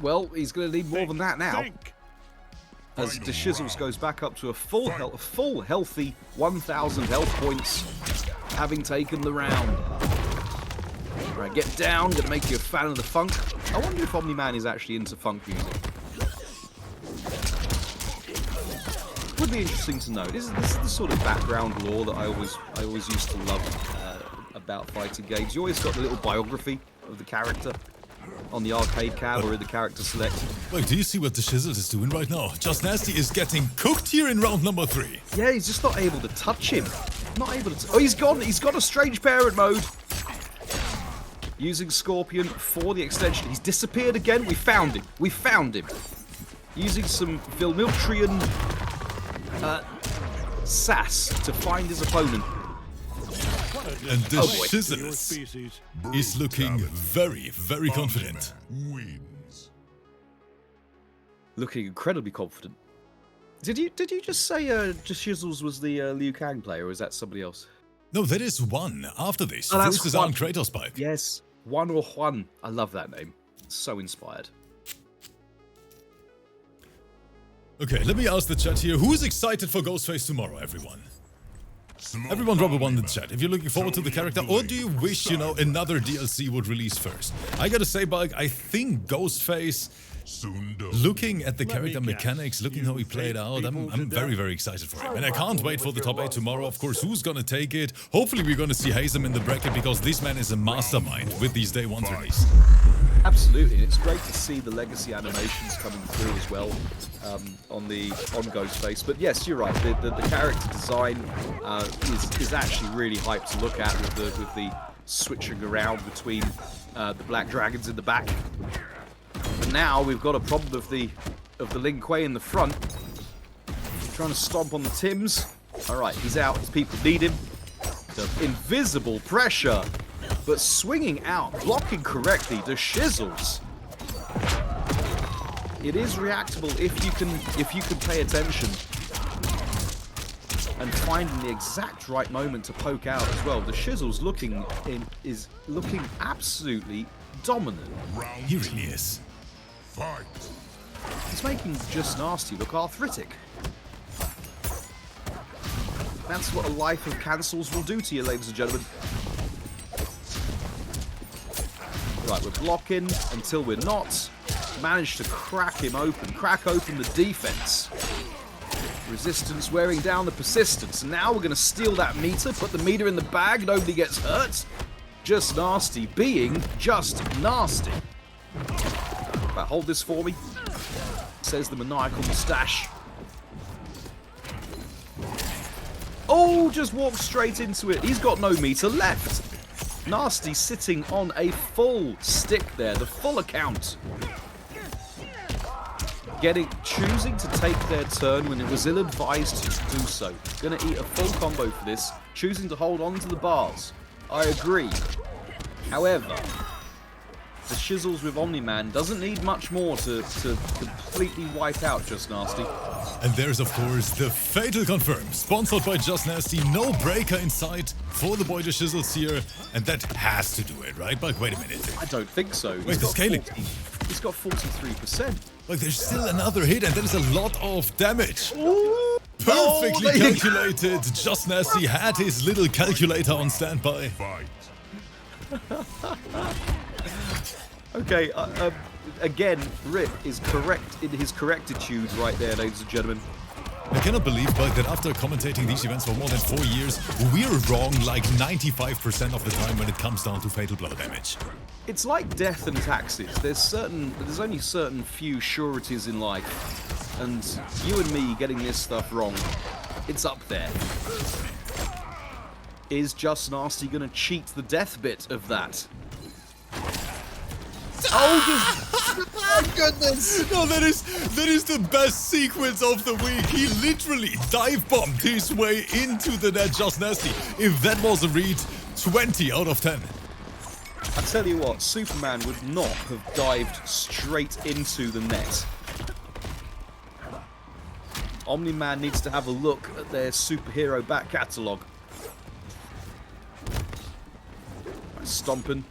Well, he's going to need more than that now. As DASHIZZLES goes back up to a full healthy 1,000 health points, having taken the round. Right, get down, gonna make you a fan of the funk. I wonder if OMNIMAN is actually into funk music. Would be interesting to know. This is the sort of background lore that I always used to love about fighting games. You always got the little biography of the character on the arcade cab or in the character select. Wait, do you see what DASHIZZLES is doing right now? Just Nasty is getting cooked here in round number 3. Yeah, he's just not able to touch him. Not able to. Oh, he's gone. He's got a strange parent mode. Using Scorpion for the extension. He's disappeared again. We found him. We found him. Using some Vilmiltrian sass to find his opponent. And DASHIZZLES is looking very, very confident. Wins. Looking incredibly confident. Did you just say DASHIZZLES was the Liu Kang player, or is that somebody else? No, that is one after this. Oh, that's versus Juan. ARNKRATOS bike. Yes, Juan or Juan. I love that name. So inspired. Okay, let me ask the chat here. Who is excited for Ghostface tomorrow, everyone? Everyone drop a 1 in the chat if you're looking forward to the character, or do you wish, you know, another DLC would release first? I gotta say, Bug, I think Ghostface, looking at the character mechanics, looking how he played out, I'm very, very excited for him. And I can't wait for the top 8 tomorrow. Of course, who's gonna take it? Hopefully we're gonna see Hazem in the bracket, because this man is a mastermind with these day 1 release. Absolutely, it's great to see the legacy animations coming through as well on Ghostface. But yes, you're right. The character design is actually really hyped to look at with the switching around between the black dragons in the back. And now we've got a problem of the Lin Kuei in the front, trying to stomp on the Tims. All right, he's out. His people need him. The invisible pressure. But swinging out, blocking correctly, DASHIZZLES. It is reactable if you can pay attention and finding the exact right moment to poke out as well. DASHIZZLES is looking absolutely dominant. He really is. Fight. He's making Just Nasty look arthritic. That's what a life of cancels will do to you, ladies and gentlemen. Right, we're blocking until we're not. Managed to crack him open, crack open the defense. Resistance wearing down the persistence. And now we're going to steal that meter, put the meter in the bag, nobody gets hurt. Just Nasty being just nasty. Right, hold this for me, says the maniacal moustache. Oh, just walked straight into it. He's got no meter left. Nasty sitting on a full stick there, the full account. Choosing to take their turn when it was ill-advised to do so. Gonna eat a full combo for this, choosing to hold on to the bars. I agree. However, DASHIZZLES with OMNIMAN doesn't need much more to completely wipe out Just Nasty. And there's, of course, the Fatal Confirm, sponsored by Just Nasty. No breaker in sight for the boy DASHIZZLES here, and that has to do it, right? But wait a minute. I don't think so. Wait, the scaling. He's got 43%. Like, there's still another hit, and that is a lot of damage. Ooh. Perfectly calculated. Just Nasty had his little calculator on standby. Fight. Okay, again, Rip is correct in his correctitude right there, ladies and gentlemen. I cannot believe, Bug, that after commentating these events for more than 4 years, we're wrong like 95% of the time when it comes down to fatal blow damage. It's like death and taxes. There's only certain few sureties in life, and you and me getting this stuff wrong, it's up there. Is Just Nasty gonna cheat the death bit of that? Oh goodness! No, that is the best sequence of the week. He literally dive bombed his way into the net. Just nasty. If that was a read, 20 out of 10. I tell you what, Superman would not have dived straight into the net. Omniman needs to have a look at their superhero back catalogue. Right, stomping.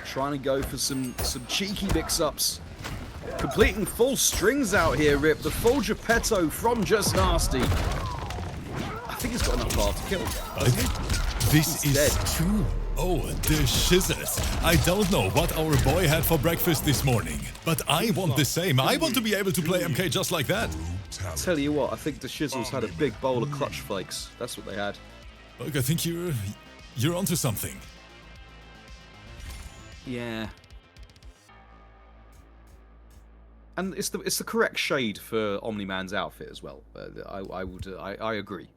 Trying to go for some cheeky mix-ups. Completing full strings out here, Rip. The full Geppetto from Just Nasty. I think he's got enough bar to kill. This is dead. true. Oh, the shizzles. I don't know what our boy had for breakfast this morning, but I want the same. I want to be able to play MK just like that. Tell you what, I think the Shizzles had a big bowl of clutch flakes. That's what they had. Look, I think you're onto something. Yeah. And it's the correct shade for Omniman's outfit as well. I agree.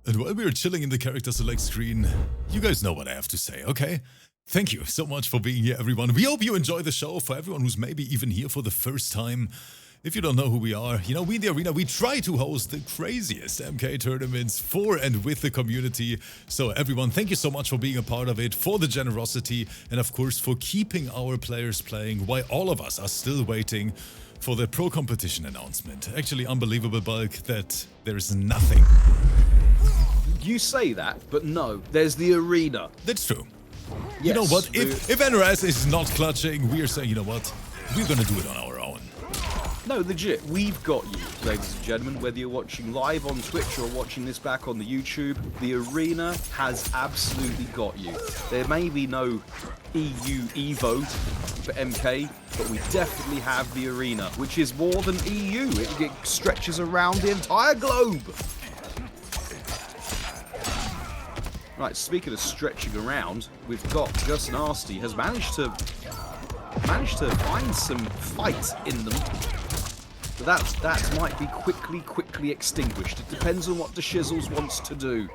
And while we are chilling in the character select screen, you guys know what I have to say, okay? Thank you so much for being here, everyone. We hope you enjoy the show. For everyone who's maybe even here for the first time, if you don't know who we are, you know, we in the arena, we try to host the craziest MK tournaments for and with the community. So everyone, thank you so much for being a part of it, for the generosity, and of course for keeping our players playing while all of us are still waiting for the pro competition announcement. Actually, unbelievable, Bulk, that there is nothing. You say that, but no, there's the arena. That's true. Yes, You know what? If NRS is not clutching, we are saying, you know what? We're gonna do it on our own. No, legit, we've got you, ladies and gentlemen, whether you're watching live on Twitch or watching this back on the YouTube, the arena has absolutely got you. There may be no EU Evo for MK, but we definitely have the arena, which is more than EU. It stretches around the entire globe. Right, speaking of stretching around, we've got Just Nasty has managed to find some fight in them. But that might be quickly extinguished. It depends on what the Shizzles wants to do.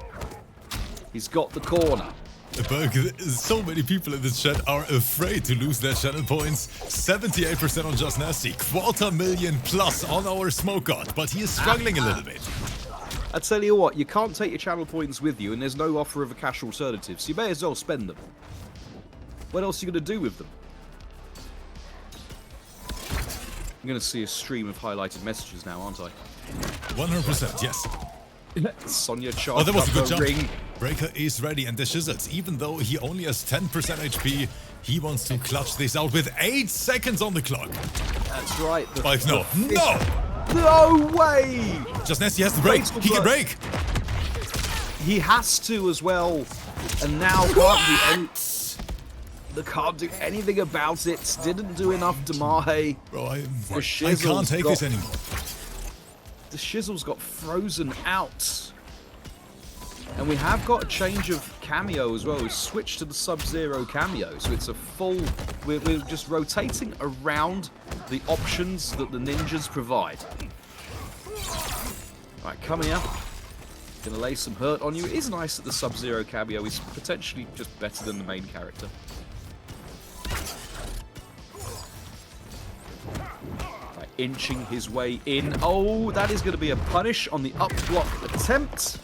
He's got the corner. So many people in this chat are afraid to lose their channel points. 78% on Just Nasty, 250,000 plus on our Smoke God, but he is struggling a little bit. I tell you what, you can't take your channel points with you, and there's no offer of a cash alternative, so you may as well spend them. What else are you going to do with them? I'm going to see a stream of highlighted messages now, aren't I? 100%, yes. Sonya Oh, charged that was a good up jump. the ring. Breaker is ready, and the Shizzles, even though he only has 10% HP, he wants to clutch this out with 8 seconds on the clock. That's right. But no. No way! Just Nasty has to break. He can break. He has to as well, and now can't do anything about it. Didn't do enough to Mahe. Bro, I can't take this anymore. The Shizzle's got frozen out. And we have got a change of cameo as well. We switched to the Sub-Zero cameo, so it's a full... We're just rotating around the options that the ninjas provide. Right, coming up. Gonna lay some hurt on you. It is nice that the Sub-Zero cameo is potentially just better than the main character. Right, inching his way in. Oh, that is going to be a punish on the up block attempt.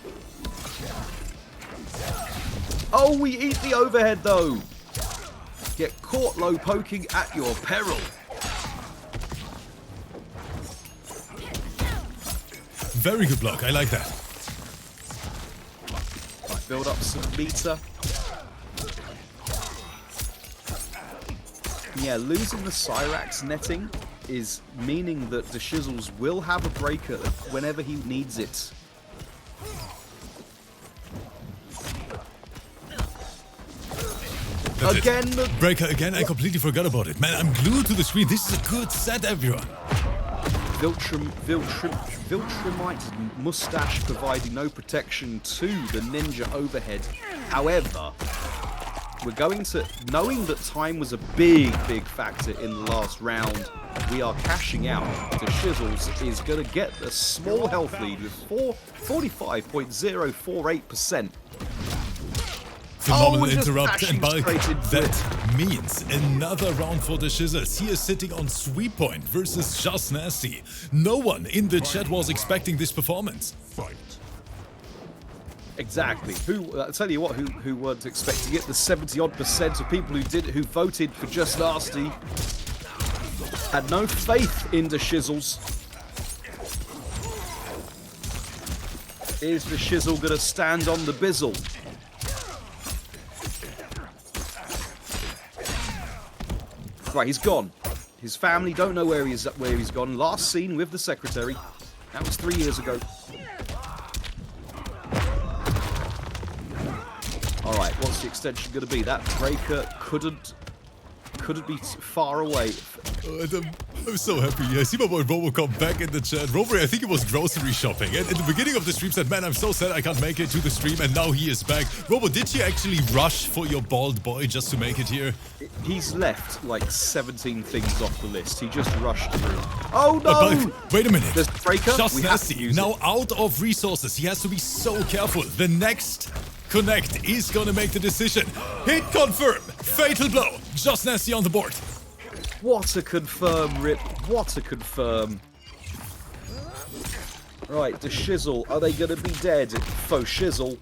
Oh, we eat the overhead though. Get caught low poking at your peril. Very good block. I like that. Right, build up some meter. Yeah, losing the Cyrax netting is meaning that the Shizzles will have a breaker whenever he needs it. Again, Breaker again. I completely forgot about it. Man, I'm glued to the screen. This is a good set, everyone. Viltrumite mustache providing no protection to the ninja overhead. However, we're going to, knowing that time was a big factor in the last round, we are cashing out. The Shizzles is going to get a small health lead with 45.048%. Phenomenal just interrupt, dashing and Bulk, straight into it. that means another round for DASHIZZLES. He is sitting on sweep point versus Just Nasty. No one in the chat was expecting this performance. Fight. Exactly. I'll tell you what, who weren't expecting it? The 70-odd% of people who voted for Just Nasty had no faith in DASHIZZLES. Is DASHIZZLE gonna stand on the bizzle? Right, he's gone. His family don't know where he's gone. Last seen with the secretary. That was 3 years ago. All right, what's the extension going to be? That breaker couldn't be far away. I'm so happy. I see my boy Robocop back in the chat. Robo, I think he was grocery shopping. And in the beginning of the stream said, man, I'm so sad I can't make it to the stream. And now he is back. Robo, did you actually rush for your bald boy just to make it here? He's left like 17 things off the list. He just rushed through. Oh no! But wait a minute. There's breaker. Just Nasty, now out of resources. He has to be so careful. The next connect is gonna make the decision. Hit confirm. Fatal blow. Just Nasty on the board. What a confirm, Rip. What a confirm. Right, DASHIZZLE. Are they going to be dead? Faux shizzle.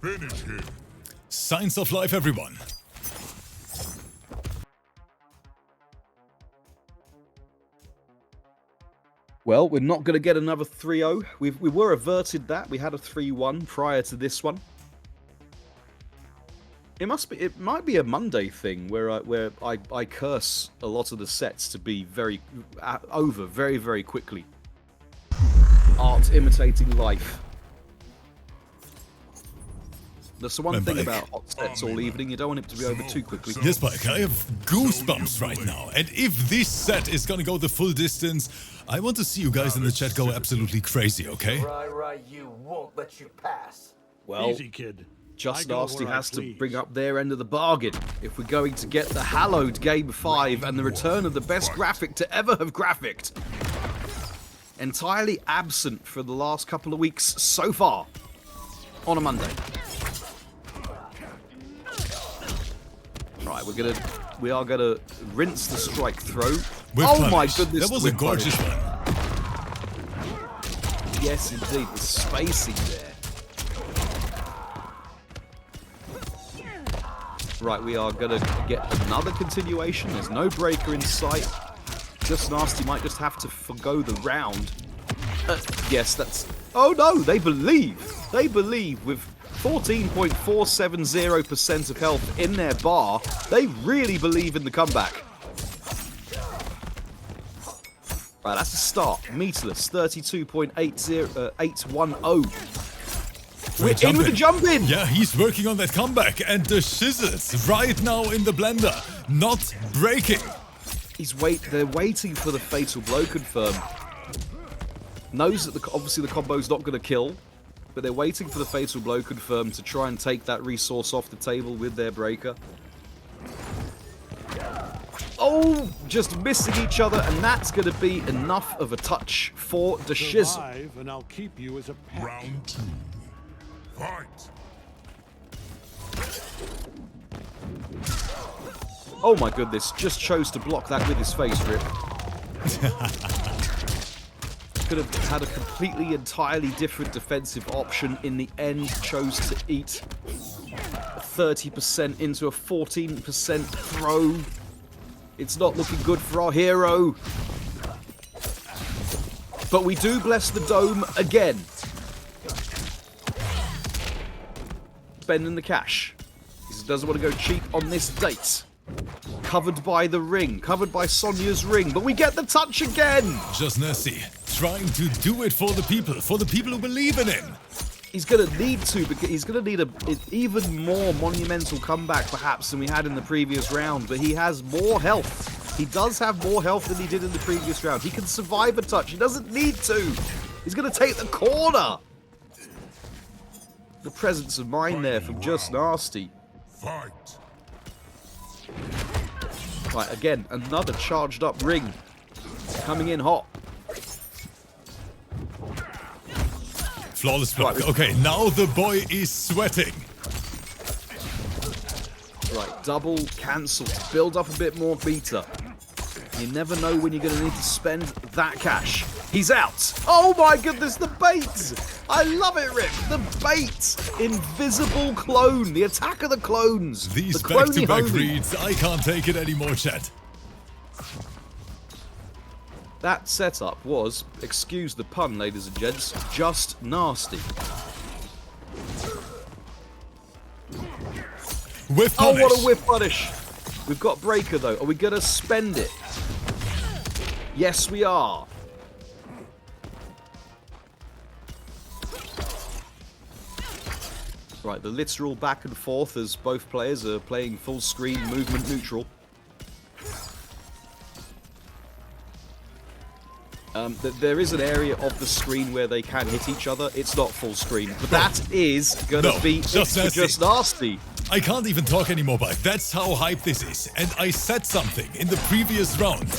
Finish him. Signs of life, everyone. Well, we're not going to get another 3-0. We were averted that. We had a 3-1 prior to this one. It might be a Monday thing where I curse a lot of the sets to be over very, very quickly. Art imitating life. That's the one thing about hot sets all evening. You don't want it to be over too quickly. Yes, Mike, I have goosebumps right now. And if this set is gonna go the full distance, I want to see you guys in the chat go absolutely crazy, okay? Right, you won't let you pass. Well, easy, kid. Just Nasty has to bring up their end of the bargain if we're going to get the hallowed Game 5 and the return of the best graphic to ever have graphicked. Entirely absent for the last couple of weeks so far on a Monday. Right, we are gonna rinse the strike throw. Oh my goodness, that was a gorgeous one. Yes, indeed, the spacing there. Right, we are going to get another continuation. There's no breaker in sight. Just Nasty might just have to forgo the round. Yes, that's... Oh no, they believe. They believe with 14.470% of health in their bar. They really believe in the comeback. Right, that's a start. Meatless, 32.810. We're in with the jump in! Yeah, he's working on that comeback, and DASHIZZLES right now in the blender, not breaking. They're waiting for the fatal blow confirm. Knows that obviously the combo's not going to kill, but they're waiting for the fatal blow confirm to try and take that resource off the table with their breaker. Oh, just missing each other, and that's going to be enough of a touch for DASHIZZLE. And I'll keep you as a pet. Round 2. Fight. Oh my goodness, just chose to block that with his face, Rip. Could have had a completely, entirely different defensive option. In the end, chose to eat 30% into a 14% throw. It's not looking good for our hero. But we do bless the dome again. Spending the cash. He doesn't want to go cheap on this date. Covered by the ring. Covered by Sonya's ring. But we get the touch again. Just Nasty trying to do it for the people who believe in him. He's going to need to, because he's going to need an even more monumental comeback perhaps than we had in the previous round. But he has more health. He does have more health than he did in the previous round. He can survive a touch. He doesn't need to. He's going to take the corner. The presence of mind there from Just Nasty. Fight. Right, again, another charged up ring. Coming in hot. Flawless block. Okay, now the boy is sweating. Right, double cancel to build up a bit more beta. You never know when you're going to need to spend that cash. He's out. Oh my goodness, the bait. I love it, Rip. The bait. Invisible clone. The attack of the clones. These the back-to-back reads. I can't take it anymore, chat. That setup was, excuse the pun, ladies and gents, just nasty. Whiff punish. Oh, what a whiff punish. We've got Breaker, though. Are we going to spend it? Yes, we are. Right, the literal back and forth as both players are playing full screen, movement neutral. There is an area of the screen where they can hit each other. It's not full screen, but that is going to be just nasty. I can't even talk anymore, but that's how hype this is. And I said something in the previous round.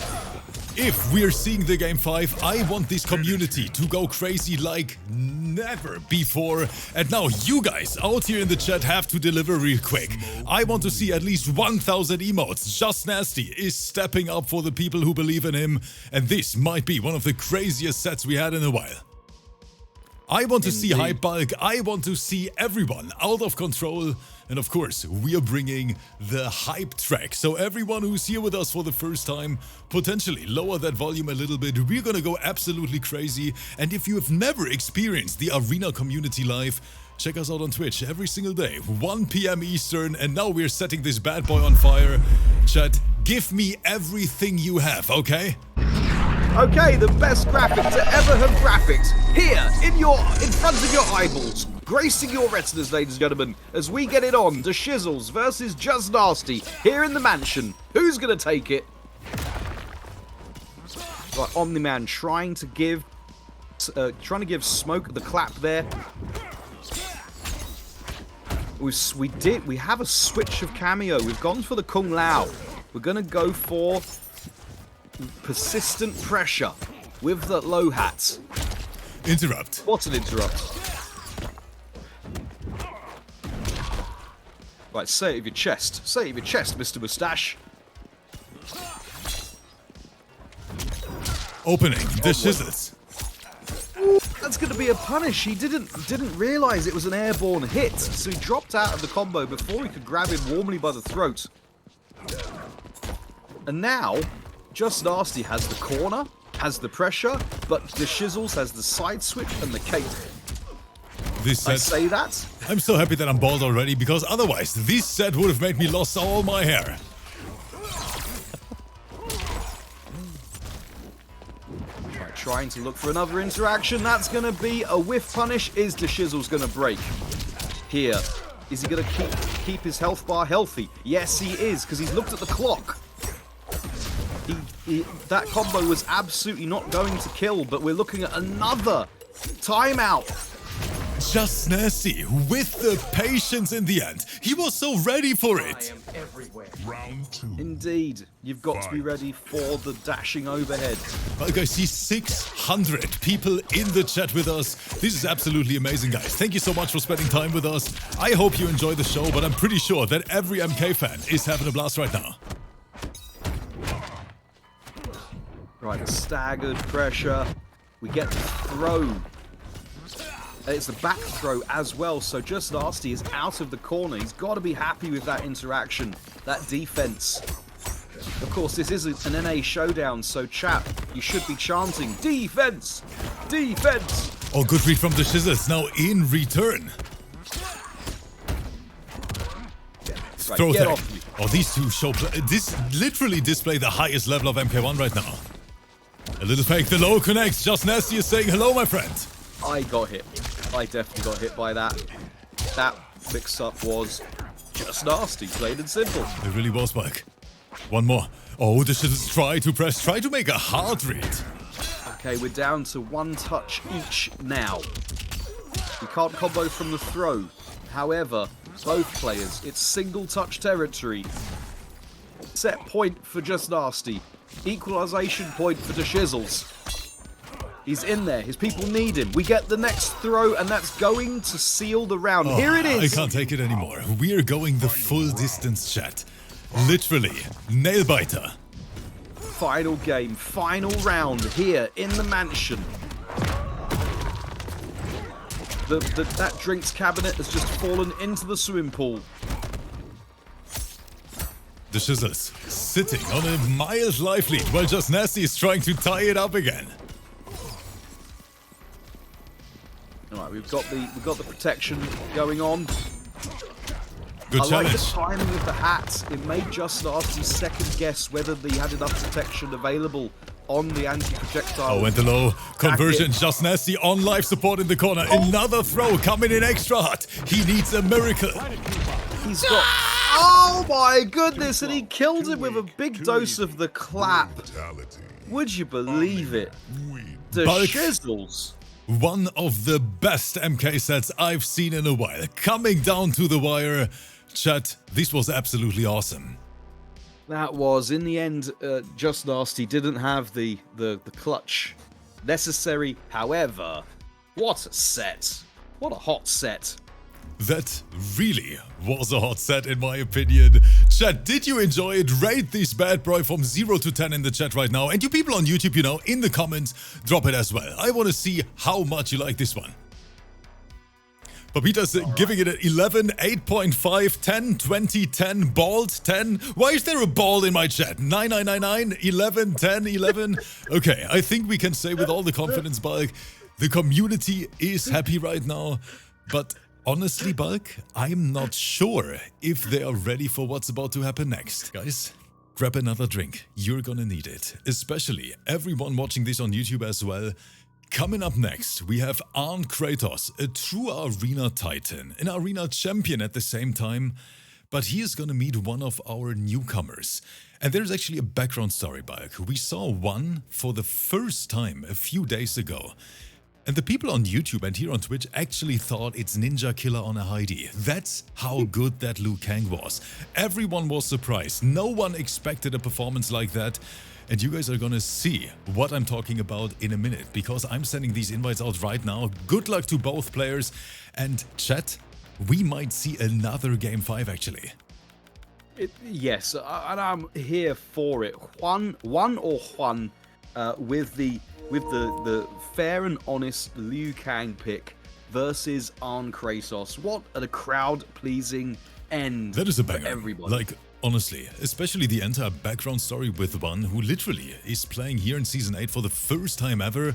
If we're seeing the Game 5, I want this community to go crazy like never before. And now you guys out here in the chat have to deliver real quick. I want to see at least 1,000 emotes. Just Nasty is stepping up for the people who believe in him. And this might be one of the craziest sets we had in a while. I want to see hype bulk. I want to see everyone out of control. And of course, we are bringing the hype track. So everyone who's here with us for the first time, potentially lower that volume a little bit. We're gonna go absolutely crazy. And if you have never experienced the Arena community live, check us out on Twitch every single day, 1 PM Eastern. And now we're setting this bad boy on fire. Chat, give me everything you have, okay? Okay, the best graphic to ever have graphics here in front of your eyeballs, gracing your retinas, ladies and gentlemen, as we get it on. DASHIZZLES versus Just Nasty here in the mansion. Who's gonna take it? Right, OMNIMAN trying to give Smoke the clap there. We have a switch of cameo. We've gone for the Kung Lao. We're gonna go for persistent pressure with the low hats. Interrupt. What an interrupt. Right, say it with your chest. Say it with your chest, Mr. Moustache. Opening DASHIZZLES. That's going to be a punish. He didn't realise it was an airborne hit, so he dropped out of the combo before he could grab him warmly by the throat. And now, Just Nasty has the corner, has the pressure, but DASHIZZLES has the side switch and the cape. This set, I say that. I'm so happy that I'm bald already, because otherwise this set would have made me lost all my hair. Right, trying to look for another interaction. That's going to be a whiff punish. Is DASHIZZLES going to break? Here. Is he going to keep his health bar healthy? Yes, he is, because he's looked at the clock. That combo was absolutely not going to kill, but we're looking at another timeout. Just Nasty with the patience in the end. He was so ready for it. I am everywhere. Round 2. Indeed. You've got to be ready for the dashing overhead. Well, guys, see 600 people in the chat with us. This is absolutely amazing, guys. Thank you so much for spending time with us. I hope you enjoy the show, but I'm pretty sure that every MK fan is having a blast right now. Right, the staggered pressure. We get the throw. It's the back throw as well, so Just Nasty is out of the corner. He's got to be happy with that interaction, that defense. Of course, this is an NA showdown, so chat, you should be chanting, defense! Defense! Oh, good read from DASHIZZLES now in return. Right, Throw get tag. off me. Oh, these two show this literally display the highest level of MK1 right now. A little fake, the low connects. Just Nasty is saying hello, my friend. I got hit. I definitely got hit by that. That mix-up was Just Nasty, plain and simple. It really was, Mike. One more. Oh, DASHIZZLES try to make a hard read. Okay, we're down to one touch each now. We can't combo from the throw. However, both players, it's single touch territory. Set point for Just Nasty. Equalization point for DASHIZZLES. He's in there. His people need him. We get the next throw, and that's going to seal the round. Here it is. I can't take it anymore. We're going the full distance, chat. Literally. Nail-biter. Final game, final round here in the mansion. That drinks cabinet has just fallen into the swimming pool. DASHIZZLES sitting on a mild life lead while JUSTNASTY is trying to tie it up again. Alright, we've got the protection going on. Good I challenge. like the timing of the hat. It made JUSTNASTY second guess whether they had enough protection available on the anti-projectile. Oh, and the low conversion. JUSTNASTY on life support in the corner. Another throw coming in extra hot. He needs a miracle. He's got... Oh my goodness, and he killed him with a big dose of the clap. Would you believe it? The shizzles. One of the best MK sets I've seen in a while. Coming down to the wire. Chat, this was absolutely awesome. That was, in the end, JUSTNASTY didn't have the clutch necessary. However, what a set. What a hot set. That really was a hot set in my opinion. Chat, did you enjoy it? Rate this bad boy from 0 to 10 in the chat right now. And you people on YouTube, you know, in the comments, drop it as well. I want to see how much you like this one. Papita's giving it an 11, 8.5, 10, 20, 10, bald, 10. Why is there a ball in my chat? 9999, 11, 10, 11. Okay, I think we can say with all the confidence, Bulk, the community is happy right now. But honestly, Bulk, I'm not sure if they are ready for what's about to happen next. Guys, grab another drink. You're gonna need it. Especially everyone watching this on YouTube as well. Coming up next, we have ARNKRATOS, a true arena titan, an arena champion at the same time, but he is gonna meet one of our newcomers. And there's actually a background story, Bulk. We saw one for the first time a few days ago. And the people on YouTube and here on Twitch actually thought it's Ninja Killer on a Heidi. That's how good that Liu Kang was. Everyone was surprised. No one expected a performance like that. And you guys are gonna see what I'm talking about in a minute, because I'm sending these invites out right now. Good luck to both players. And chat, we might see another Game 5 actually. Yes, and I'm here for it. Juan with the fair and honest Liu Kang pick versus ARNKRATOS. What a crowd-pleasing end. That is a banger. For everybody. Like, honestly, especially the entire background story with one who literally is playing here in Season 8 for the first time ever.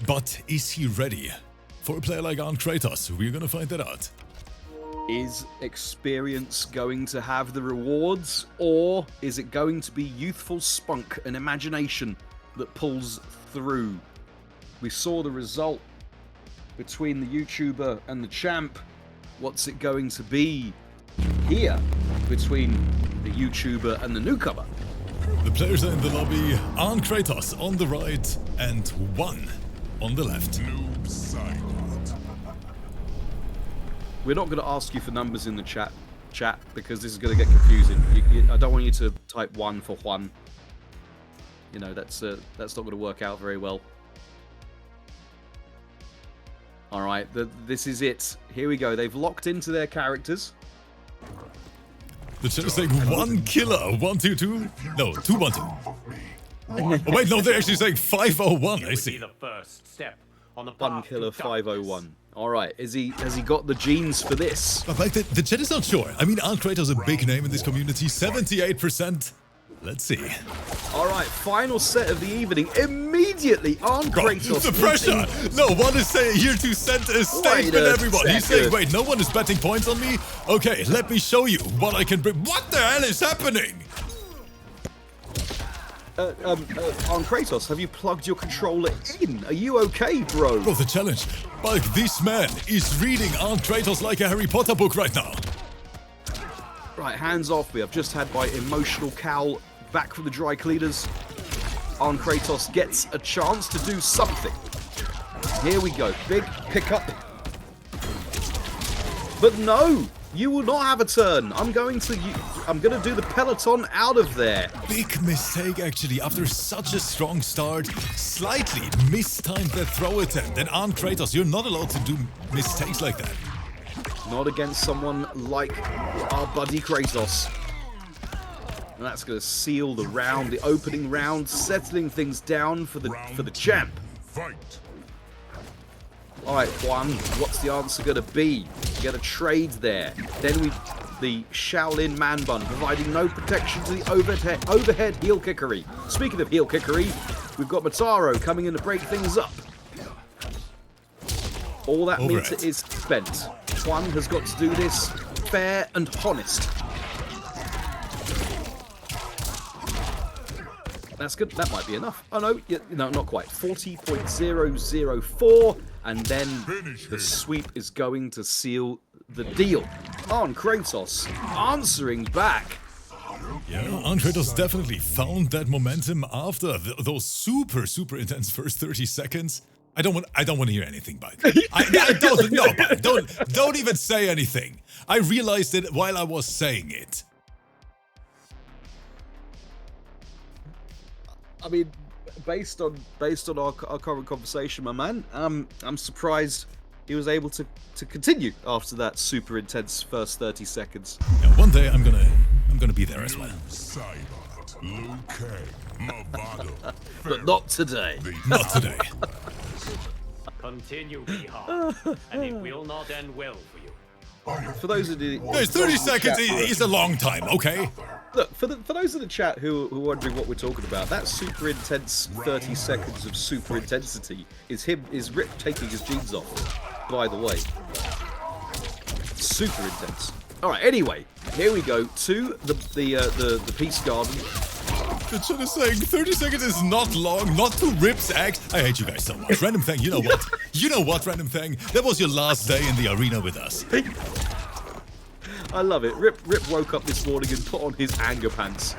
But is he ready for a player like ARNKRATOS? We're gonna find that out. Is experience going to have the rewards, or is it going to be youthful spunk and imagination that pulls through? We saw the result between the YouTuber and the champ. What's it going to be here between the YouTuber and the newcomer? The players are in the lobby. ARNKRATOS on the right and one on the left. NOOB silent. We're not going to ask you for numbers in the chat, because this is going to get confusing. I don't want you to type 1 for Juan. You know, that's not going to work out very well. All right, this is it. Here we go. They've locked into their characters. The chat is saying 1 killer, 1 2 2. No, 2 1 2. Oh, wait, no, they're actually saying 501. I see. The first step on the 1 killer 501. All right, has he got the genes for this? But like the chat is not sure. I mean, ARNKRATOS is a big name in this community. 78%. Let's see. All right, final set of the evening. Immediately, ARNKRATOS. The pressure! No one is saying here to send a statement, everyone. He's saying, wait, no one is betting points on me? Okay, let me show you what I can bring. What the hell is happening? ARNKRATOS, have you plugged your controller in? Are you okay, bro? Bro, the challenge. Bulk, this man is reading ARNKRATOS like a Harry Potter book right now. Right, hands off me. I've just had my emotional cowl back from the dry cleaners. ARNKRATOS gets a chance to do something. Here we go. Big pickup. But no! You will not have a turn. I'm going to do the peloton out of there. Big mistake, actually. After such a strong start, slightly mistimed that throw attempt. And ARNKRATOS, you're not allowed to do mistakes like that. Not against someone like our buddy Kratos. And that's going to seal the round, the opening round, settling things down for the champ. Fight. All right, Juan, what's the answer going to be? Get a trade there. Then the Shaolin man bun, providing no protection to the overhead heel kickery. Speaking of heel kickery, we've got Mataro coming in to break things up. All that meter is spent. Juan has got to do this fair and honest. That's good. That might be enough. Oh no, no, not quite. 40.004, and then the sweep is going to seal the deal. ARNKRATOS answering back. Yeah, ARNKRATOS definitely found that momentum after those super intense first 30 seconds. I don't want to hear anything, Bug. I don't know, Bug. Don't even say anything. I realized it while I was saying it. I mean, based on our current conversation, my man, I'm surprised he was able to continue after that super intense first 30 seconds. Yeah, one day I'm gonna be there as well. But not today. Not today. Continue, be hard, and it will not end well for you. For those of you, Guys, 30 seconds is a long time, okay? Look, for those in the chat who are wondering what we're talking about, that super intense 30 seconds of super intensity is Rip taking his jeans off, by the way. Super intense. Alright, anyway, here we go to the Peace Garden. The chat is saying 30 seconds is not long, not to Rip's act. I hate you guys so much. Random Thing, you know what? You know what, Random Thing? That was your last day in the arena with us. I love it. Rip woke up this morning and put on his anger pants.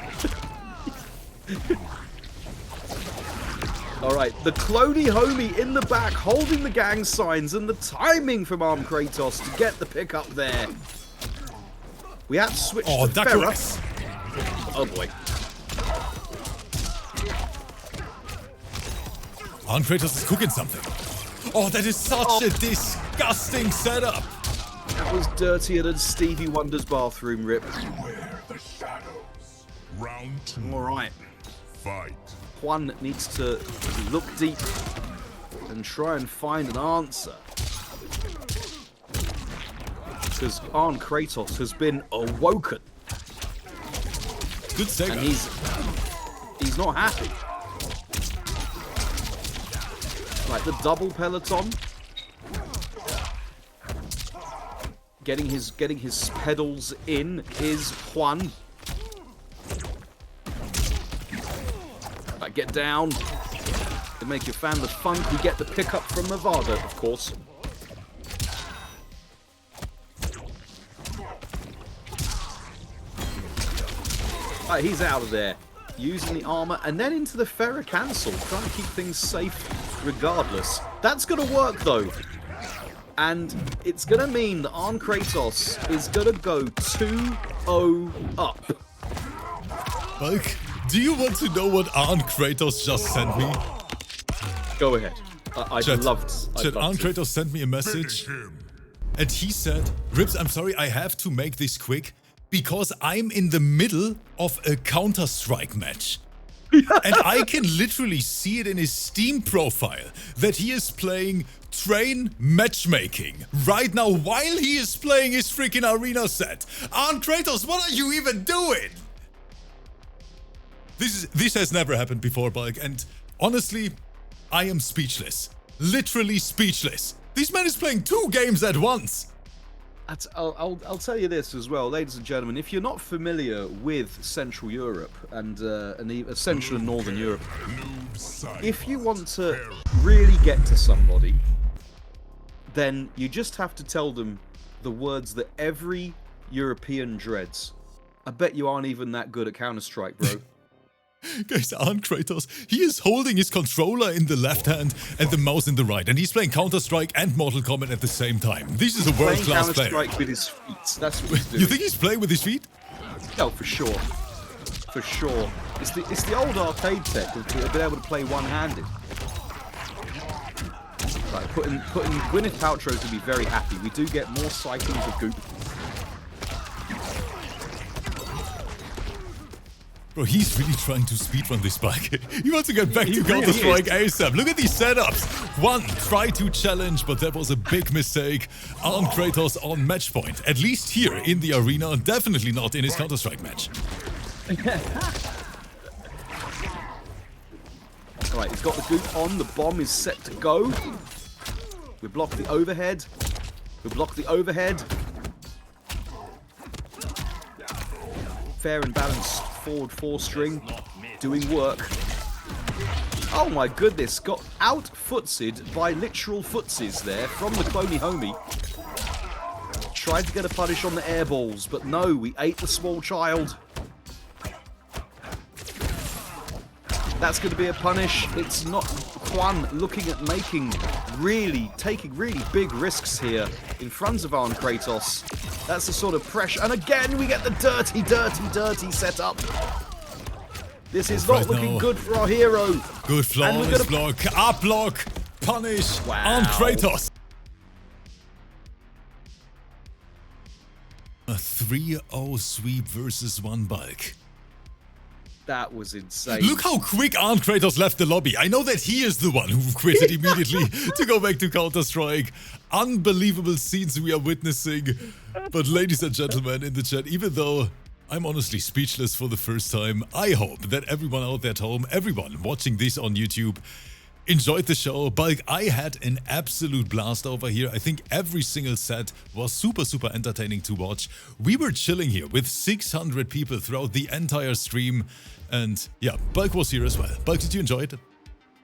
Alright, the cloney homie in the back holding the gang signs, and the timing from ARNKRATOS to get the pick up there. We have to switch to Ferra. Oh boy. ARNKRATOS is cooking something. Oh, that is such a disgusting setup. That was dirtier than Stevie Wonder's bathroom, Rip. Round 2. Alright. Fight. Juan needs to look deep and try and find an answer. Because ARNKRATOS has been awoken. Good save. And he's not happy. Like the double peloton. Getting his pedals in is Juan. Right, get down. To make you fan the funk, we get the pickup from Nevada, of course. Right, he's out of there. Using the armor and then into the Ferra cancel, trying to keep things safe regardless. That's gonna work though. And it's gonna mean that ARNKRATOS is gonna go 2-0 up. Bulk, do you want to know what ARNKRATOS just sent me? Go ahead. I'd love to. ARNKRATOS sent me a message, and he said, Rips, I'm sorry, I have to make this quick, because I'm in the middle of a Counter-Strike match. And I can literally see it in his Steam profile that he is playing Train Matchmaking right now while he is playing his freaking arena set. ARNKRATOS, what are you even doing? This has never happened before, Bulk, and honestly, I am speechless. Literally speechless. This man is playing 2 games at once. I'll tell you this as well, ladies and gentlemen. If you're not familiar with Central Europe and Central and Northern Europe, if you want to really get to somebody, then you just have to tell them the words that every European dreads. I bet you aren't even that good at Counter-Strike, bro. Guys, ARNKRATOS, he is holding his controller in the left hand and the mouse in the right, and he's playing Counter-Strike and Mortal Kombat at the same time. This is a world-class player. Counter-Strike with his feet. That's what he's doing. You think he's playing with his feet? Oh, for sure. For sure. It's the old arcade tech of being able to play one-handed. Right, putting Gwyneth Paltrow to be very happy. We do get more sightings of Goop. Bro, he's really trying to speedrun this bike. He wants to get back to Counter-Strike ASAP. Look at these setups. One, try to challenge, but that was a big mistake. ARNKRATOS on match point. At least here in the arena. Definitely not in his Counter-Strike match. Alright, he's got the Goop on. The bomb is set to go. We block the overhead. We block the overhead. Fair and balanced forward 4-string. Doing work. Oh my goodness. Got out-footsied by literal footsies there from the cloney homie. Tried to get a punish on the air balls, but no, we ate the small child. That's going to be a punish. It's not QUAN looking at taking really big risks here in front of ARNKRATOS. That's the sort of pressure. And again, we get the dirty setup. This is not looking good for our hero. Good flawless block, up block, punish, wow. ARNKRATOS. A 3-0 sweep versus one bulk. That was insane. Look how quick ARNKRATOS left the lobby. I know that he is the one who quitted immediately to go back to Counter-Strike. Unbelievable scenes we are witnessing. But ladies and gentlemen in the chat, even though I'm honestly speechless for the first time, I hope that everyone out there at home, everyone watching this on YouTube, enjoyed the show. Bulk, I had an absolute blast over here. I think every single set was super entertaining to watch. We were chilling here with 600 people throughout the entire stream. And yeah, Bulk was here as well. Bulk, did you enjoy it?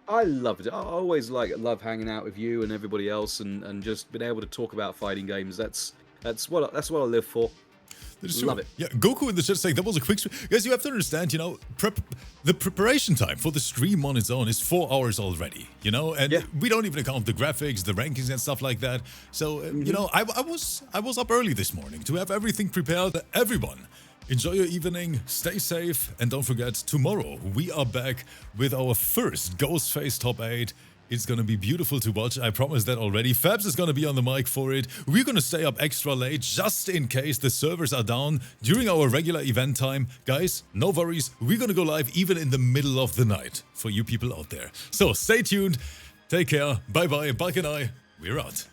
I loved it. I always love hanging out with you and everybody else, and just being able to talk about fighting games. That's what I live for. Love it. Yeah, Goku in the chat saying that was a quick stream. Guys, you have to understand, you know, the preparation time for the stream on its own is 4 hours already, you know, and we don't even account the graphics, the rankings and stuff like that. So, you know, I was up early this morning to have everything prepared. Everyone, enjoy your evening, stay safe, and don't forget, tomorrow we are back with our first Ghostface Top 8. It's gonna be beautiful to watch, I promise that already. Fabs is gonna be on the mic for it. We're gonna stay up extra late just in case the servers are down during our regular event time. Guys, no worries, we're gonna go live even in the middle of the night for you people out there. So stay tuned, take care, bye bye, Bulk and I, we're out.